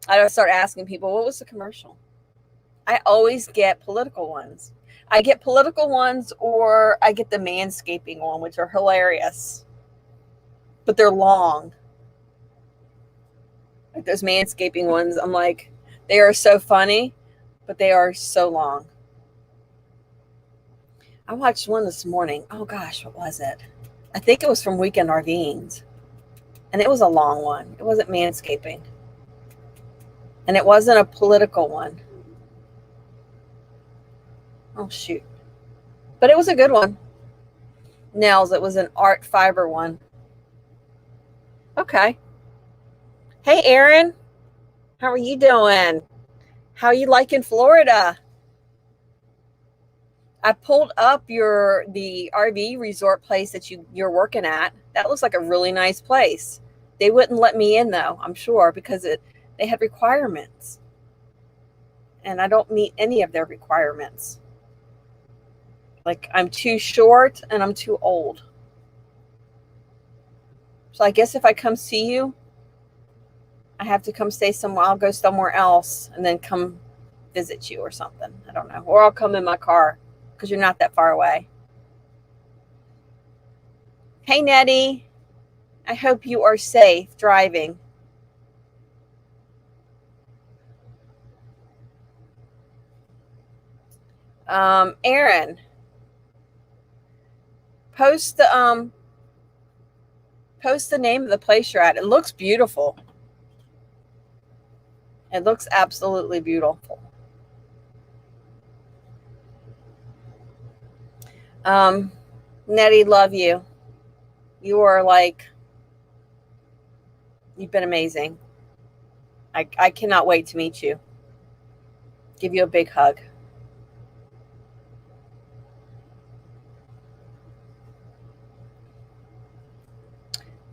I would start asking people, what was the commercial? I always get political ones. I get political ones, or I get the manscaping one, which are hilarious. But they're long. Like those manscaping ones, I'm like, they are so funny, but they are so long. I watched one this morning. Oh gosh, what was it? I think it was from Weekend RVing. And it was a long one. It wasn't manscaping. And it wasn't a political one. Oh shoot. But it was a good one. Nels, it was an art fiber one. Okay. Hey Aaron, how are you doing? How are you liking Florida? I pulled up the RV resort place that you're working at. That looks like a really nice place. They wouldn't let me in though, I'm sure, because they had requirements. And I don't meet any of their requirements. Like, I'm too short and I'm too old. So I guess if I come see you, I have to come stay somewhere. I'll go somewhere else and then come visit you or something. I don't know. Or I'll come in my car, because you're not that far away. Hey, Nettie. I hope you are safe driving. Aaron, post the name of the place you're at. It looks beautiful. It looks absolutely beautiful. Nettie, love you. You are you've been amazing. I cannot wait to meet you. Give you a big hug.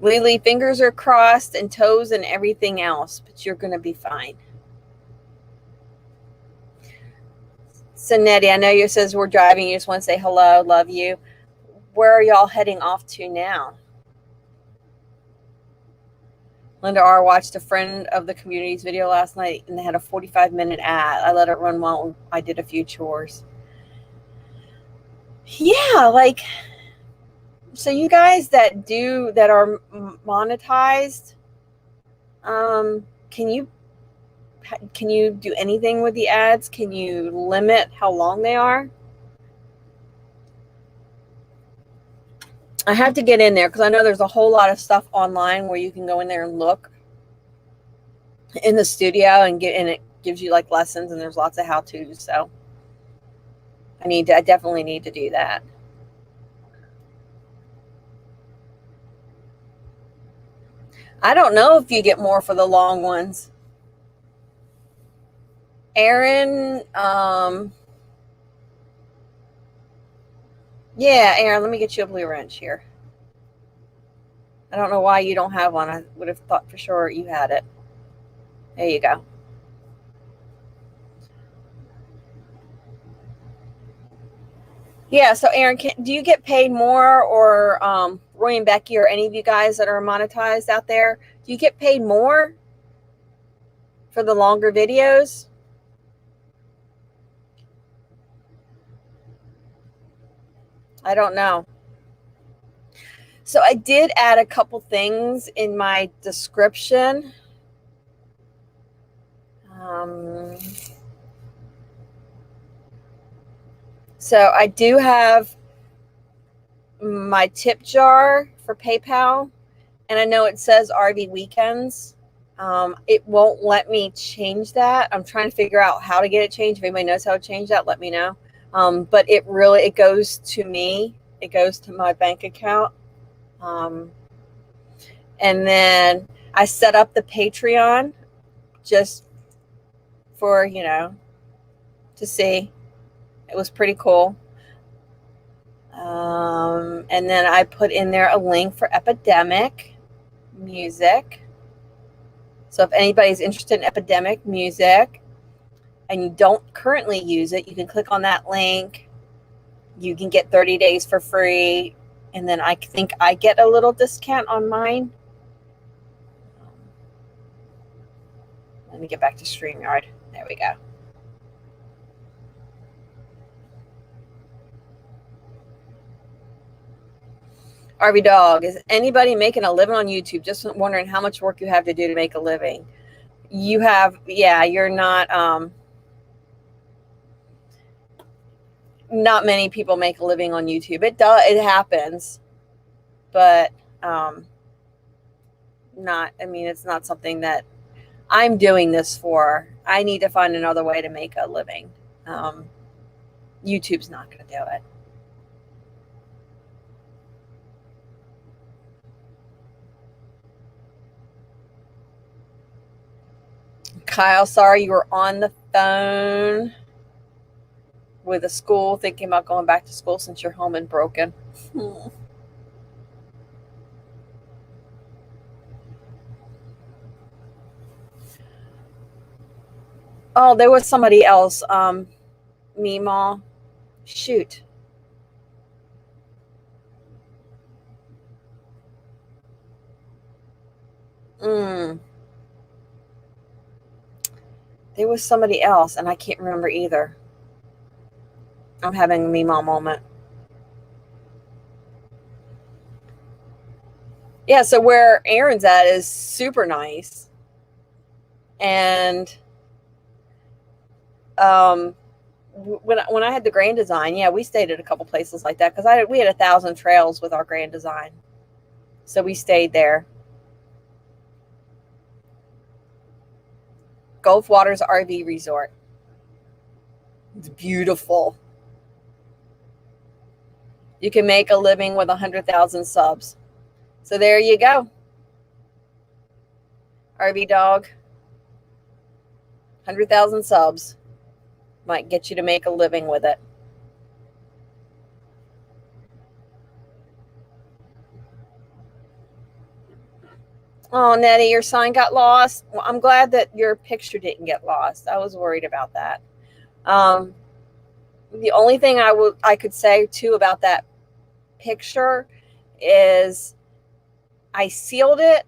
Lily, fingers are crossed and toes and everything else, but you're going to be fine. So, Nettie, I know you says we're driving. You just want to say hello, love you. Where are y'all heading off to now? Linda R. watched a friend of the community's video last night, and they had a 45-minute ad. I let it run while I did a few chores. Yeah, like, so you guys that are monetized, can you do anything with the ads? Can you limit how long they are? I have to get in there because I know there's a whole lot of stuff online where you can go in there and look in the studio and it gives you like lessons, and there's lots of how-tos. So I definitely need to do that. I don't know if you get more for the long ones. Aaron, yeah, Aaron, let me get you a blue wrench here. I don't know why you don't have one. I would have thought for sure you had it. There you go. Yeah, so Aaron, do you get paid more, or Roy and Becky, or any of you guys that are monetized out there, do you get paid more for the longer videos? I don't know. So I did add a couple things in my description. So I do have my tip jar for PayPal, and I know it says RV Weekends. It won't let me change that. I'm trying to figure out how to get it changed. If anybody knows how to change that, let me know. But it goes to me. It goes to my bank account. And then I set up the Patreon just for, to see. It was pretty cool. And then I put in there a link for Epidemic Music. So if anybody's interested in Epidemic Music and you don't currently use it, you can click on that link. You can get 30 days for free. And then I think I get a little discount on mine. Let me get back to StreamYard. There we go. RV Dog, is anybody making a living on YouTube? Just wondering how much work you have to do to make a living. You have, yeah, you're not, not many people make a living on YouTube. It happens, but it's not something that I'm doing this for. I need to find another way to make a living. YouTube's not going to do it. Kyle, sorry you were on the phone with a school, thinking about going back to school since you're home and broken. Oh, there was somebody else. Meemaw. Shoot. There was somebody else, and I can't remember either. I'm having a Meemaw moment. Yeah, so where Aaron's at is super nice. And when I had the Grand Design, yeah, we stayed at a couple places like that because we had 1,000 trails with our Grand Design. So we stayed there. Gulf Waters RV Resort. It's beautiful. You can make a living with 100,000 subs. So there you go. RV Dog. 100,000 subs might get you to make a living with it. Oh, Nettie, your sign got lost. Well, I'm glad that your picture didn't get lost. I was worried about that. Um, the only thing I could say too about that picture is I sealed it,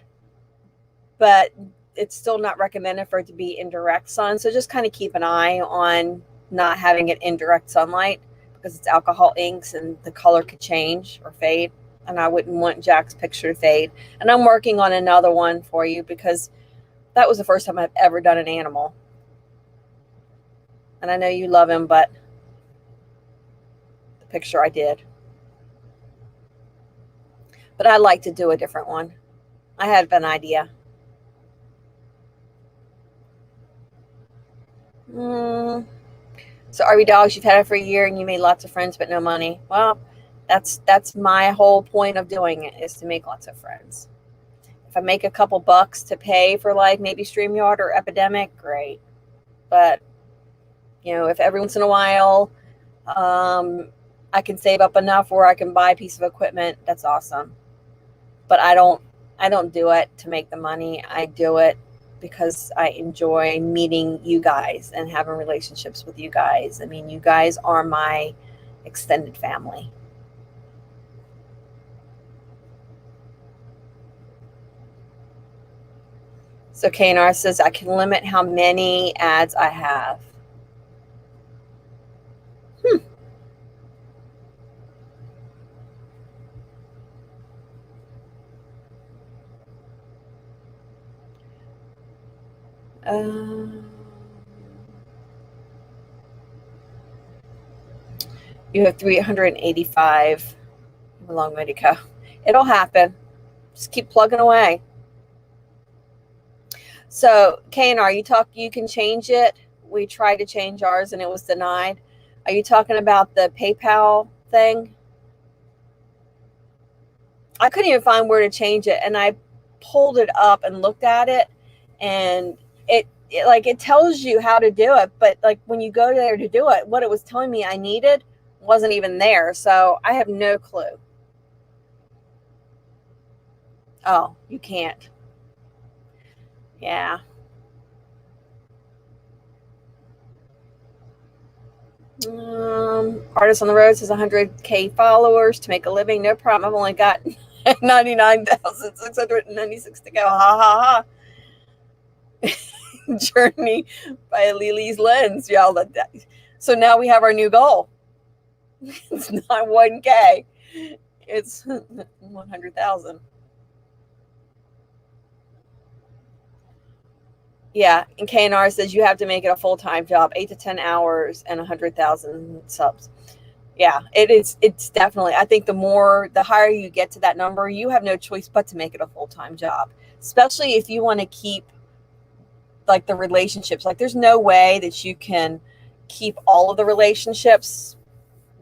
but it's still not recommended for it to be in direct sun. So just kind of keep an eye on not having it in direct sunlight because it's alcohol inks and the color could change or fade. And I wouldn't want Jack's picture to fade. And I'm working on another one for you because that was the first time I've ever done an animal. And I know you love him, but the picture I did. But I'd like to do a different one. I had an idea. Hmm. So RV Dogs, you've had it for a year and you made lots of friends but no money. Well, that's my whole point of doing it, is to make lots of friends. If I make a couple bucks to pay for like maybe StreamYard or Epidemic, great. But if every once in a while I can save up enough where I can buy a piece of equipment, that's awesome. But I don't do it to make the money. I do it because I enjoy meeting you guys and having relationships with you guys. I mean, you guys are my extended family. So KNR says I can limit how many ads I have. Hmm. Um, you have 385. A long way to go. It'll happen. Just keep plugging away. So KNR, you can change it. We tried to change ours and it was denied. Are you talking about the PayPal thing? I couldn't even find where to change it, and I pulled it up and looked at it, and it tells you how to do it, but like when you go there to do it, what it was telling me I needed wasn't even there. So I have no clue. Oh, you can't. Yeah. Artist on the Road says 100K followers to make a living. No problem. I've only got 99,696 to go. Ha ha ha. Journey by Lily's Lens. Y'all. So now we have our new goal. It's not 1K. It's 100,000. Yeah, and KNR says you have to make it a full-time job, 8 to 10 hours and 100,000 subs. Yeah, it is. It's definitely. I think the higher you get to that number, you have no choice but to make it a full-time job. Especially if you want to keep like the relationships. Like, there's no way that you can keep all of the relationships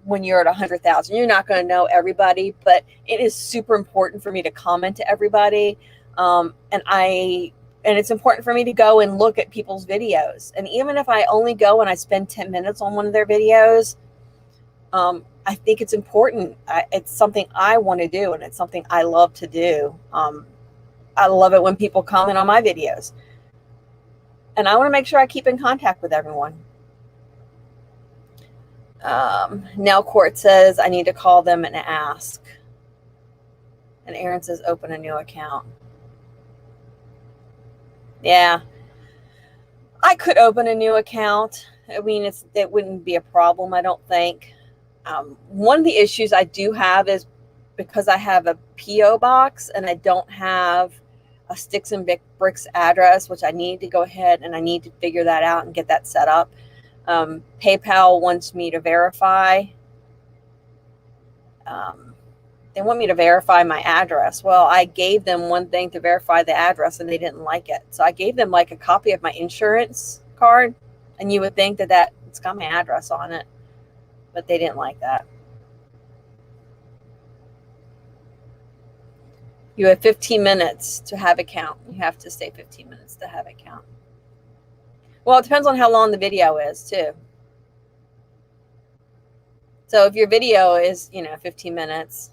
when you're at 100,000. You're not going to know everybody, but it is super important for me to comment to everybody. And it's important for me to go and look at people's videos. And even if I only go and I spend 10 minutes on one of their videos, I think it's important. It's something I want to do, and it's something I love to do. I love it when people comment on my videos. And I want to make sure I keep in contact with everyone. Nell Court says I need to call them and ask. And Aaron says open a new account. Yeah, I could open a new account. I mean, it wouldn't be a problem, I don't think. One of the issues I do have is because I have a P.O. box and I don't have a Sticks and Bricks address, which I need to go ahead and I need to figure that out and get that set up. PayPal wants me to verify. They want me to verify my address. Well, I gave them one thing to verify the address and they didn't like it. So I gave them like a copy of my insurance card, and you would think that it's got my address on it, but they didn't like that. You have 15 minutes to have a count. You have to stay 15 minutes to have a count. Well, it depends on how long the video is too. So if your video is, 15 minutes,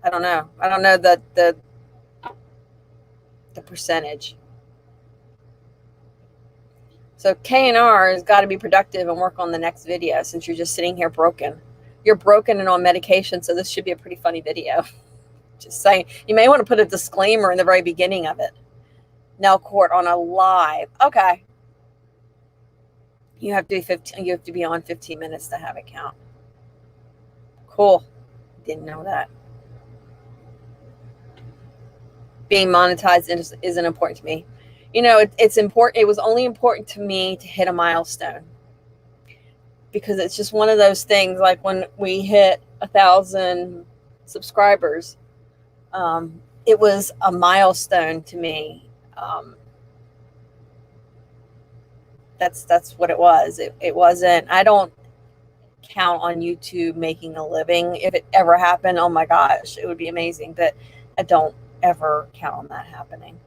I don't know. I don't know the percentage. So K&R has got to be productive and work on the next video since you're just sitting here broken. You're broken and on medication, so this should be a pretty funny video. Just saying. You may want to put a disclaimer in the very beginning of it. Now court on a live. Okay. You have to be on 15 minutes to have it count. Cool. Didn't know that. Being monetized isn't important to me. You know, it's important. It was only important to me to hit a milestone, because it's just one of those things. Like when we hit 1,000 subscribers, it was a milestone to me. That's what it was. It wasn't. I don't count on YouTube making a living. If it ever happened, oh my gosh, it would be amazing. But I don't ever count on that happening.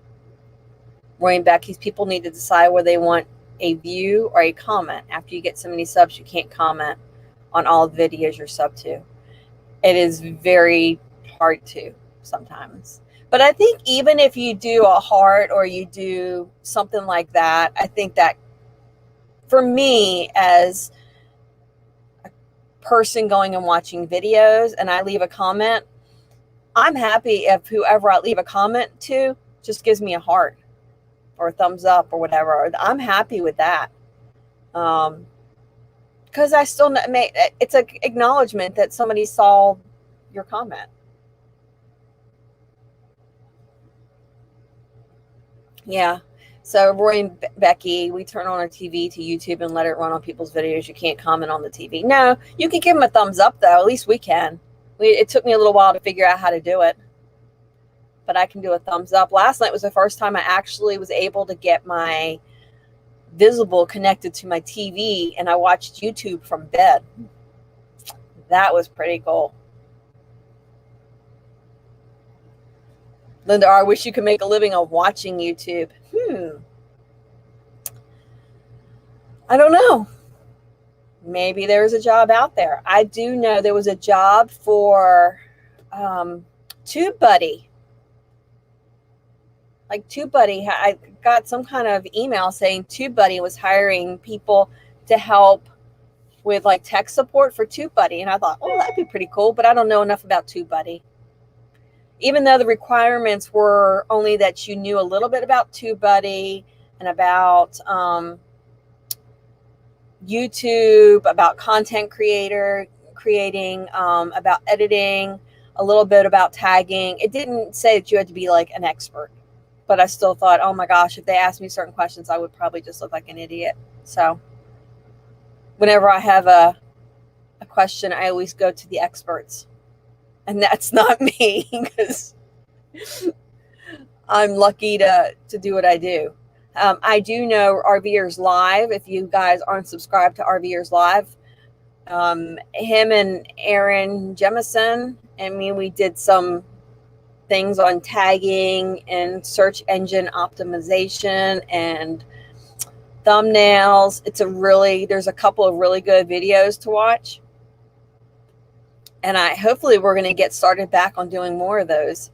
Roy and Becky's people need to decide whether they want a view or a comment. After you get so many subs, you can't comment on all the videos you're sub to. It is very hard to sometimes. But I think even if you do a heart or you do something like that, I think that for me as a person going and watching videos and I leave a comment, I'm happy if whoever I leave a comment to just gives me a heart or a thumbs up or whatever. I'm happy with that. Because I still it's an acknowledgement that somebody saw your comment. Yeah. So Roy and Becky, we turn on our TV to YouTube and let it run on people's videos. You can't comment on the TV. No, you can give them a thumbs up though. At least we can. It took me a little while to figure out how to do it, but I can do a thumbs up. Last night was the first time I actually was able to get my Visible connected to my TV, and I watched YouTube from bed. That was pretty cool. Linda, I wish you could make a living of watching YouTube. I don't know. Maybe there's a job out there. I do know there was a job for TubeBuddy. Like TubeBuddy, I got some kind of email saying TubeBuddy was hiring people to help with like tech support for TubeBuddy. And I thought, oh, that'd be pretty cool. But I don't know enough about TubeBuddy. Even though the requirements were only that you knew a little bit about TubeBuddy and about YouTube, about content creating, about editing, a little bit about tagging. It didn't say that you had to be like an expert. But I still thought, oh my gosh, if they asked me certain questions, I would probably just look like an idiot. So whenever I have a question, I always go to the experts. And that's not me, because I'm lucky to do what I do. I do know RVers Live. If you guys aren't subscribed to RVers Live, him and Aaron Jemison, we did some things on tagging and search engine optimization and thumbnails. There's a couple of really good videos to watch. And hopefully we're going to get started back on doing more of those.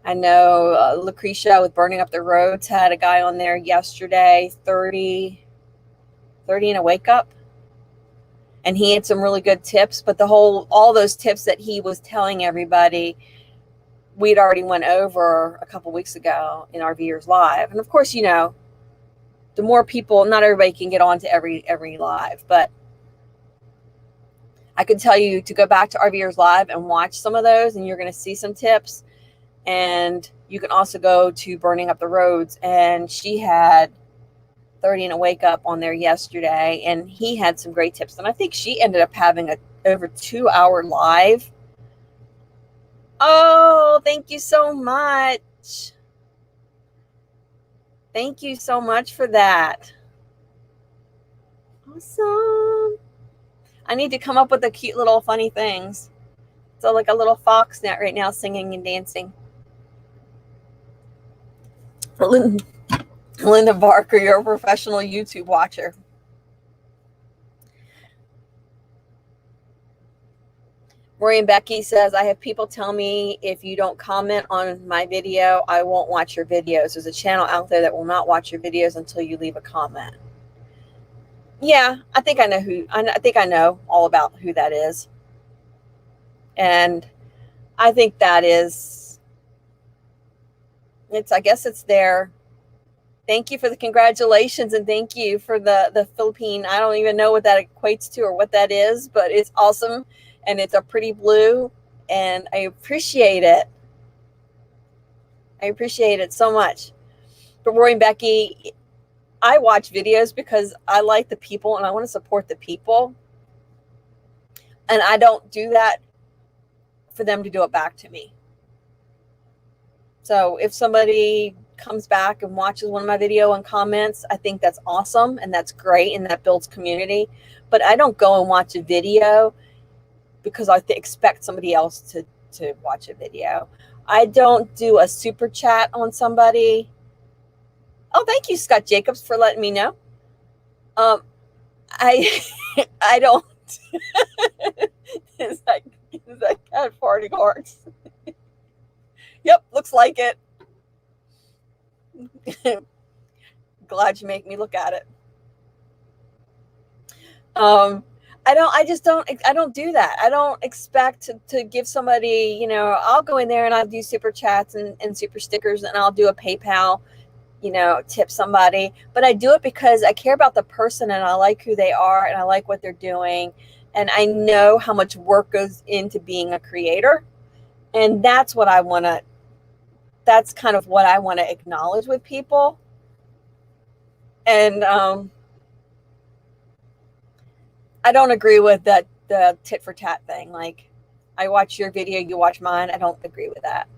I know Lucretia with Burning Up the Roads had a guy on there yesterday, 30 in a wake up. And he had some really good tips, but all those tips that he was telling everybody, we'd already went over a couple weeks ago in RVers Live. And of course, the more people, not everybody can get on to every live, but I can tell you to go back to RVers Live and watch some of those, and you're going to see some tips. And you can also go to Burning Up the Roads, and she had 30 in a wake up on there yesterday, and he had some great tips. And I think she ended up having over 2-hour live. Oh, thank you so much. Thank you so much for that. Awesome. I need to come up with the cute little funny things. So like a little fox net right now singing and dancing. Linda Barker, you're a professional YouTube watcher. Rory and Becky says, I have people tell me if you don't comment on my video, I won't watch your videos. There's a channel out there that will not watch your videos until you leave a comment. Yeah, I think I know I think I know all about who that is. And I think that is, I guess it's their, thank you for the congratulations, and thank you for the Philippine. I don't even know what that equates to or what that is, but it's awesome. And it's a pretty blue, and I appreciate it. I appreciate it so much. But Rory and Becky, I watch videos because I like the people and I want to support the people. And I don't do that for them to do it back to me. So if somebody comes back and watches one of my video and comments, I think that's awesome and that's great and that builds community. But I don't go and watch a video because I expect somebody else to watch a video. I don't do a super chat on somebody. Oh, thank you, Scott Jacobs, for letting me know. I I don't. is that cat farting hearts? Yep, looks like it. Glad you make me look at it. I don't do that. I don't expect to give somebody, I'll go in there and I'll do super chats and super stickers, and I'll do a PayPal, tip somebody. But I do it because I care about the person and I like who they are and I like what they're doing. And I know how much work goes into being a creator. And that's kind of what I want to acknowledge with people. And I don't agree with the tit for tat thing. Like, I watch your video, you watch mine. I don't agree with that.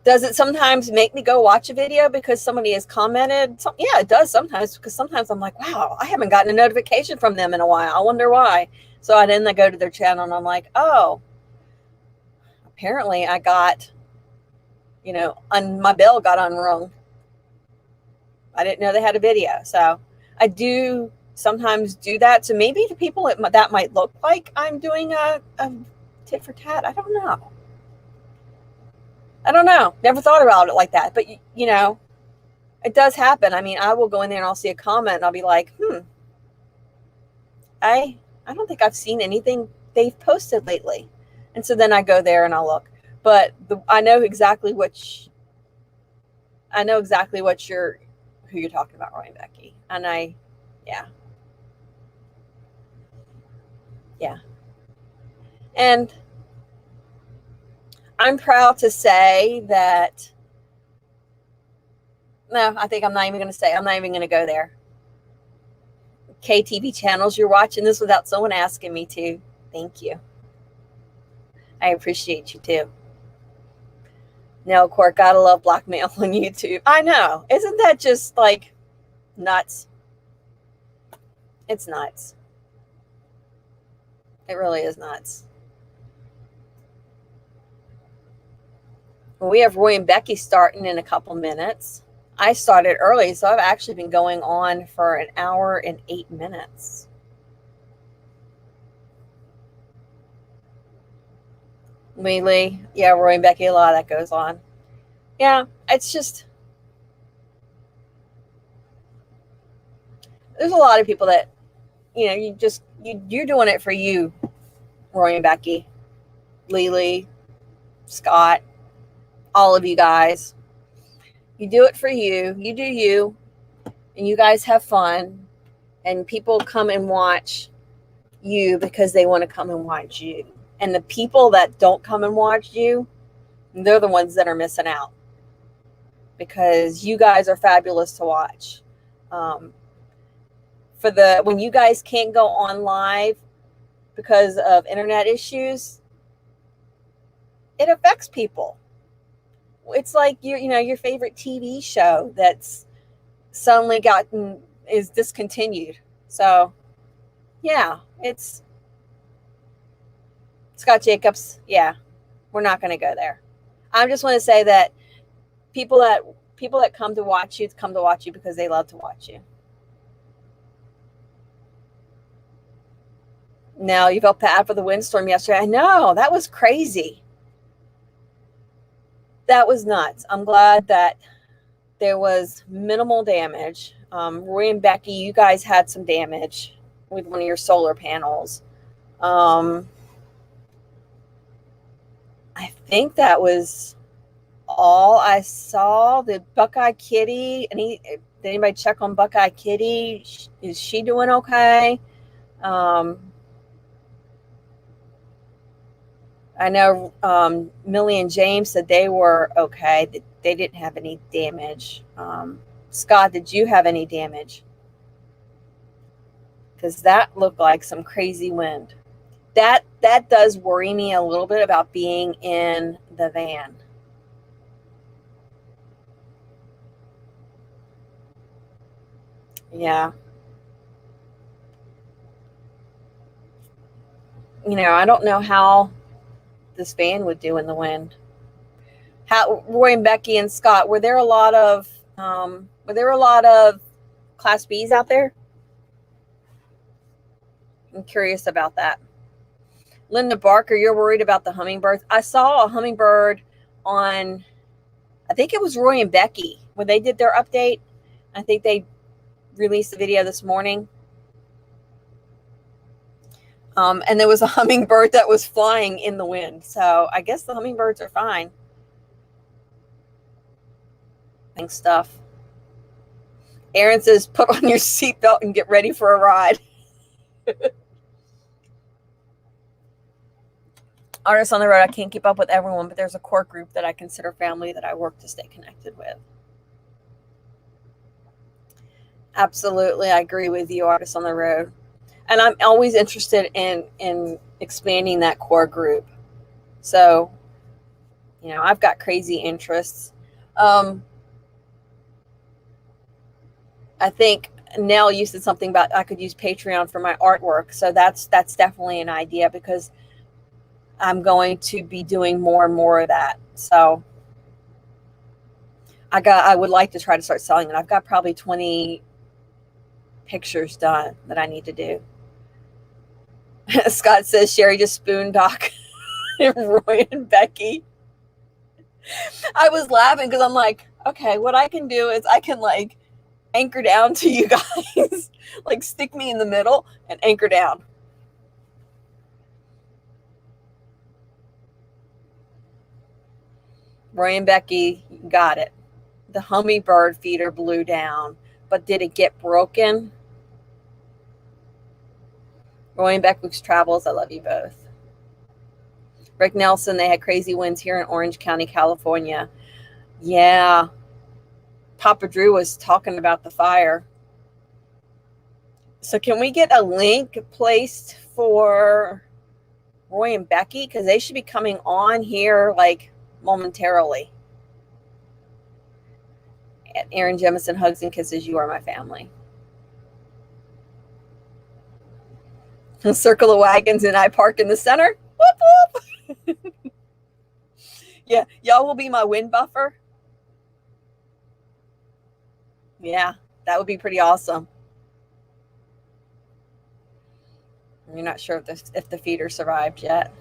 Does it sometimes make me go watch a video because somebody has commented? Yeah, it does sometimes, because sometimes I'm like, wow, I haven't gotten a notification from them in a while. I wonder why. So I go to their channel and I'm like, oh, apparently I got, my bell got unrung. I didn't know they had a video. So I do sometimes do that. So maybe to people that might look like I'm doing a tit for tat. I don't know. Never thought about it like that. But, it does happen. I mean, I will go in there and I'll see a comment and I'll be like, I don't think I've seen anything they've posted lately. And so then I go there and I'll look. But I know exactly who you're talking about, Roy and Becky. And yeah. And I'm proud to say that, no, I think I'm not even going to go there. KTV channels, you're watching this without someone asking me to. Thank you. I appreciate you too. No, Court, gotta love blackmail on YouTube. I know. Isn't that just like nuts? It's nuts. It really is nuts. We have Roy and Becky starting in a couple minutes. I started early, so I've actually been going on for an hour and 8 minutes. Really? Yeah, Roy and Becky, a lot of that goes on. Yeah, it's just, there's a lot of people that, you're doing it for you, Roy and Becky, Lily, Scott, all of you guys. You do it for you. You do you, and you guys have fun, and people come and watch you because they want to come and watch you. And the people that don't come and watch you, they're the ones that are missing out, because you guys are fabulous to watch. When you guys can't go on live because of internet issues, it affects people. It's like your favorite TV show that's suddenly is discontinued. So yeah, it's Scott Jacobs. Yeah, we're not going to go there. I just want to say that people that come to watch you because they love to watch you. Now you felt bad for the windstorm yesterday. I know, that was crazy. That was nuts. I'm glad that there was minimal damage. Roy and Becky, you guys had some damage with one of your solar panels. I think that was all I saw. The Buckeye Kitty, did anybody check on Buckeye Kitty? Is she doing okay? I know Millie and James said they were okay. They didn't have any damage. Scott, did you have any damage? Because that looked like some crazy wind. That does worry me a little bit about being in the van. Yeah. I don't know how this van would do in the wind. How Roy and Becky and Scott, were there a lot of Class Bs out there? I'm curious about that. Linda Barker, you're worried about the hummingbirds. I saw a hummingbird on, I think it was Roy and Becky when they did their update. I think they released the video this morning. And there was a hummingbird that was flying in the wind. So I guess the hummingbirds are fine. Thanks, stuff. Aaron says, put on your seatbelt and get ready for a ride. Artists on the road, I can't keep up with everyone, but there's a core group that I consider family that I work to stay connected with. Absolutely, I agree with you, Artists on the road. And I'm always interested in expanding that core group. So, I've got crazy interests. I think Nell, you said something about I could use Patreon for my artwork. So that's definitely an idea, because I'm going to be doing more and more of that. So I would like to try to start selling it. I've got probably 20 pictures done that I need to do. Scott says Sherry just spoondock Roy and Becky. I was laughing because I'm like, okay, what I can do is I can anchor down to you guys, stick me in the middle and anchor down. Roy and Becky, got it. The hummingbird feeder blew down, but did it get broken? Roy and Becky's travels, I love you both. Rick Nelson, they had crazy winds here in Orange County, California. Yeah. Papa Drew was talking about the fire. So can we get a link placed for Roy and Becky? Because they should be coming on here momentarily. Aaron Jemison, hugs and kisses. You are my family. A circle of wagons and I park in the center. Whoop, whoop. Yeah, y'all will be my wind buffer. Yeah, that would be pretty awesome. You're not sure if the feeder survived yet.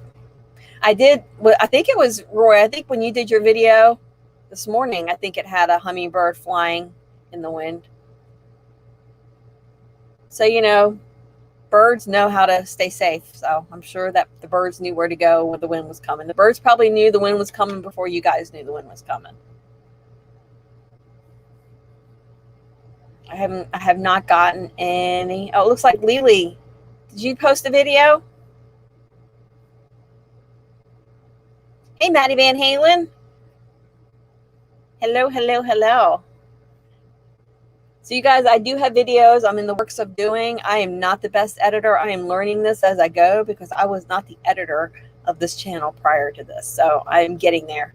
I think it was Roy. I think when you did your video this morning, I think it had a hummingbird flying in the wind. So, birds know how to stay safe. So I'm sure that the birds knew where to go when the wind was coming. The birds probably knew the wind was coming before you guys knew the wind was coming. I have not gotten any. Oh, it looks like Lily. Did you post a video? Hey, Maddie Van Halen. Hello, hello, hello. So you guys, I do have videos I'm in the works of doing. I am not the best editor. I am learning this as I go because I was not the editor of this channel prior to this. So I am getting there.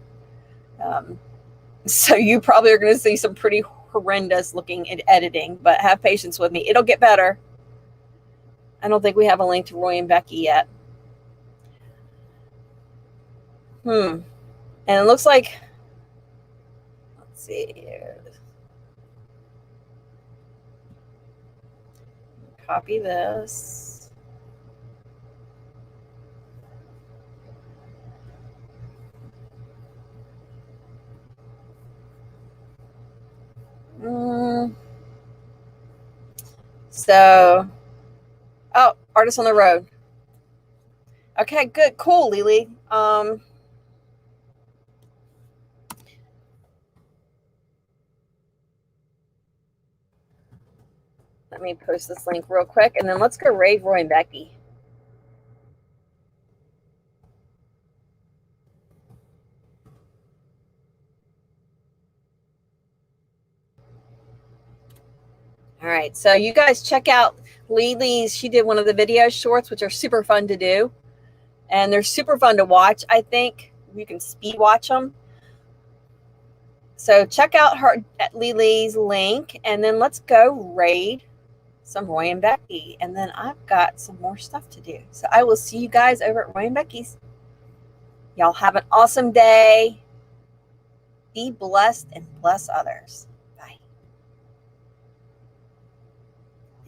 So you probably are going to see some pretty horrendous looking editing, but have patience with me. It'll get better. I don't think we have a link to Roy and Becky yet. And it looks like, let's see here. Copy this. So, oh, Artist on the Road. Okay, good, cool, Lily. Let me post this link real quick, and then let's go rave Roy and Becky. All right, so you guys check out Lily's. She did one of the video shorts, which are super fun to do, and they're super fun to watch. I think you can speed watch them. So check out her at Lily's link, and then let's go raid some Roy and Becky, and then I've got some more stuff to do. So I will see you guys over at Roy and Becky's. Y'all have an awesome day. Be blessed and bless others.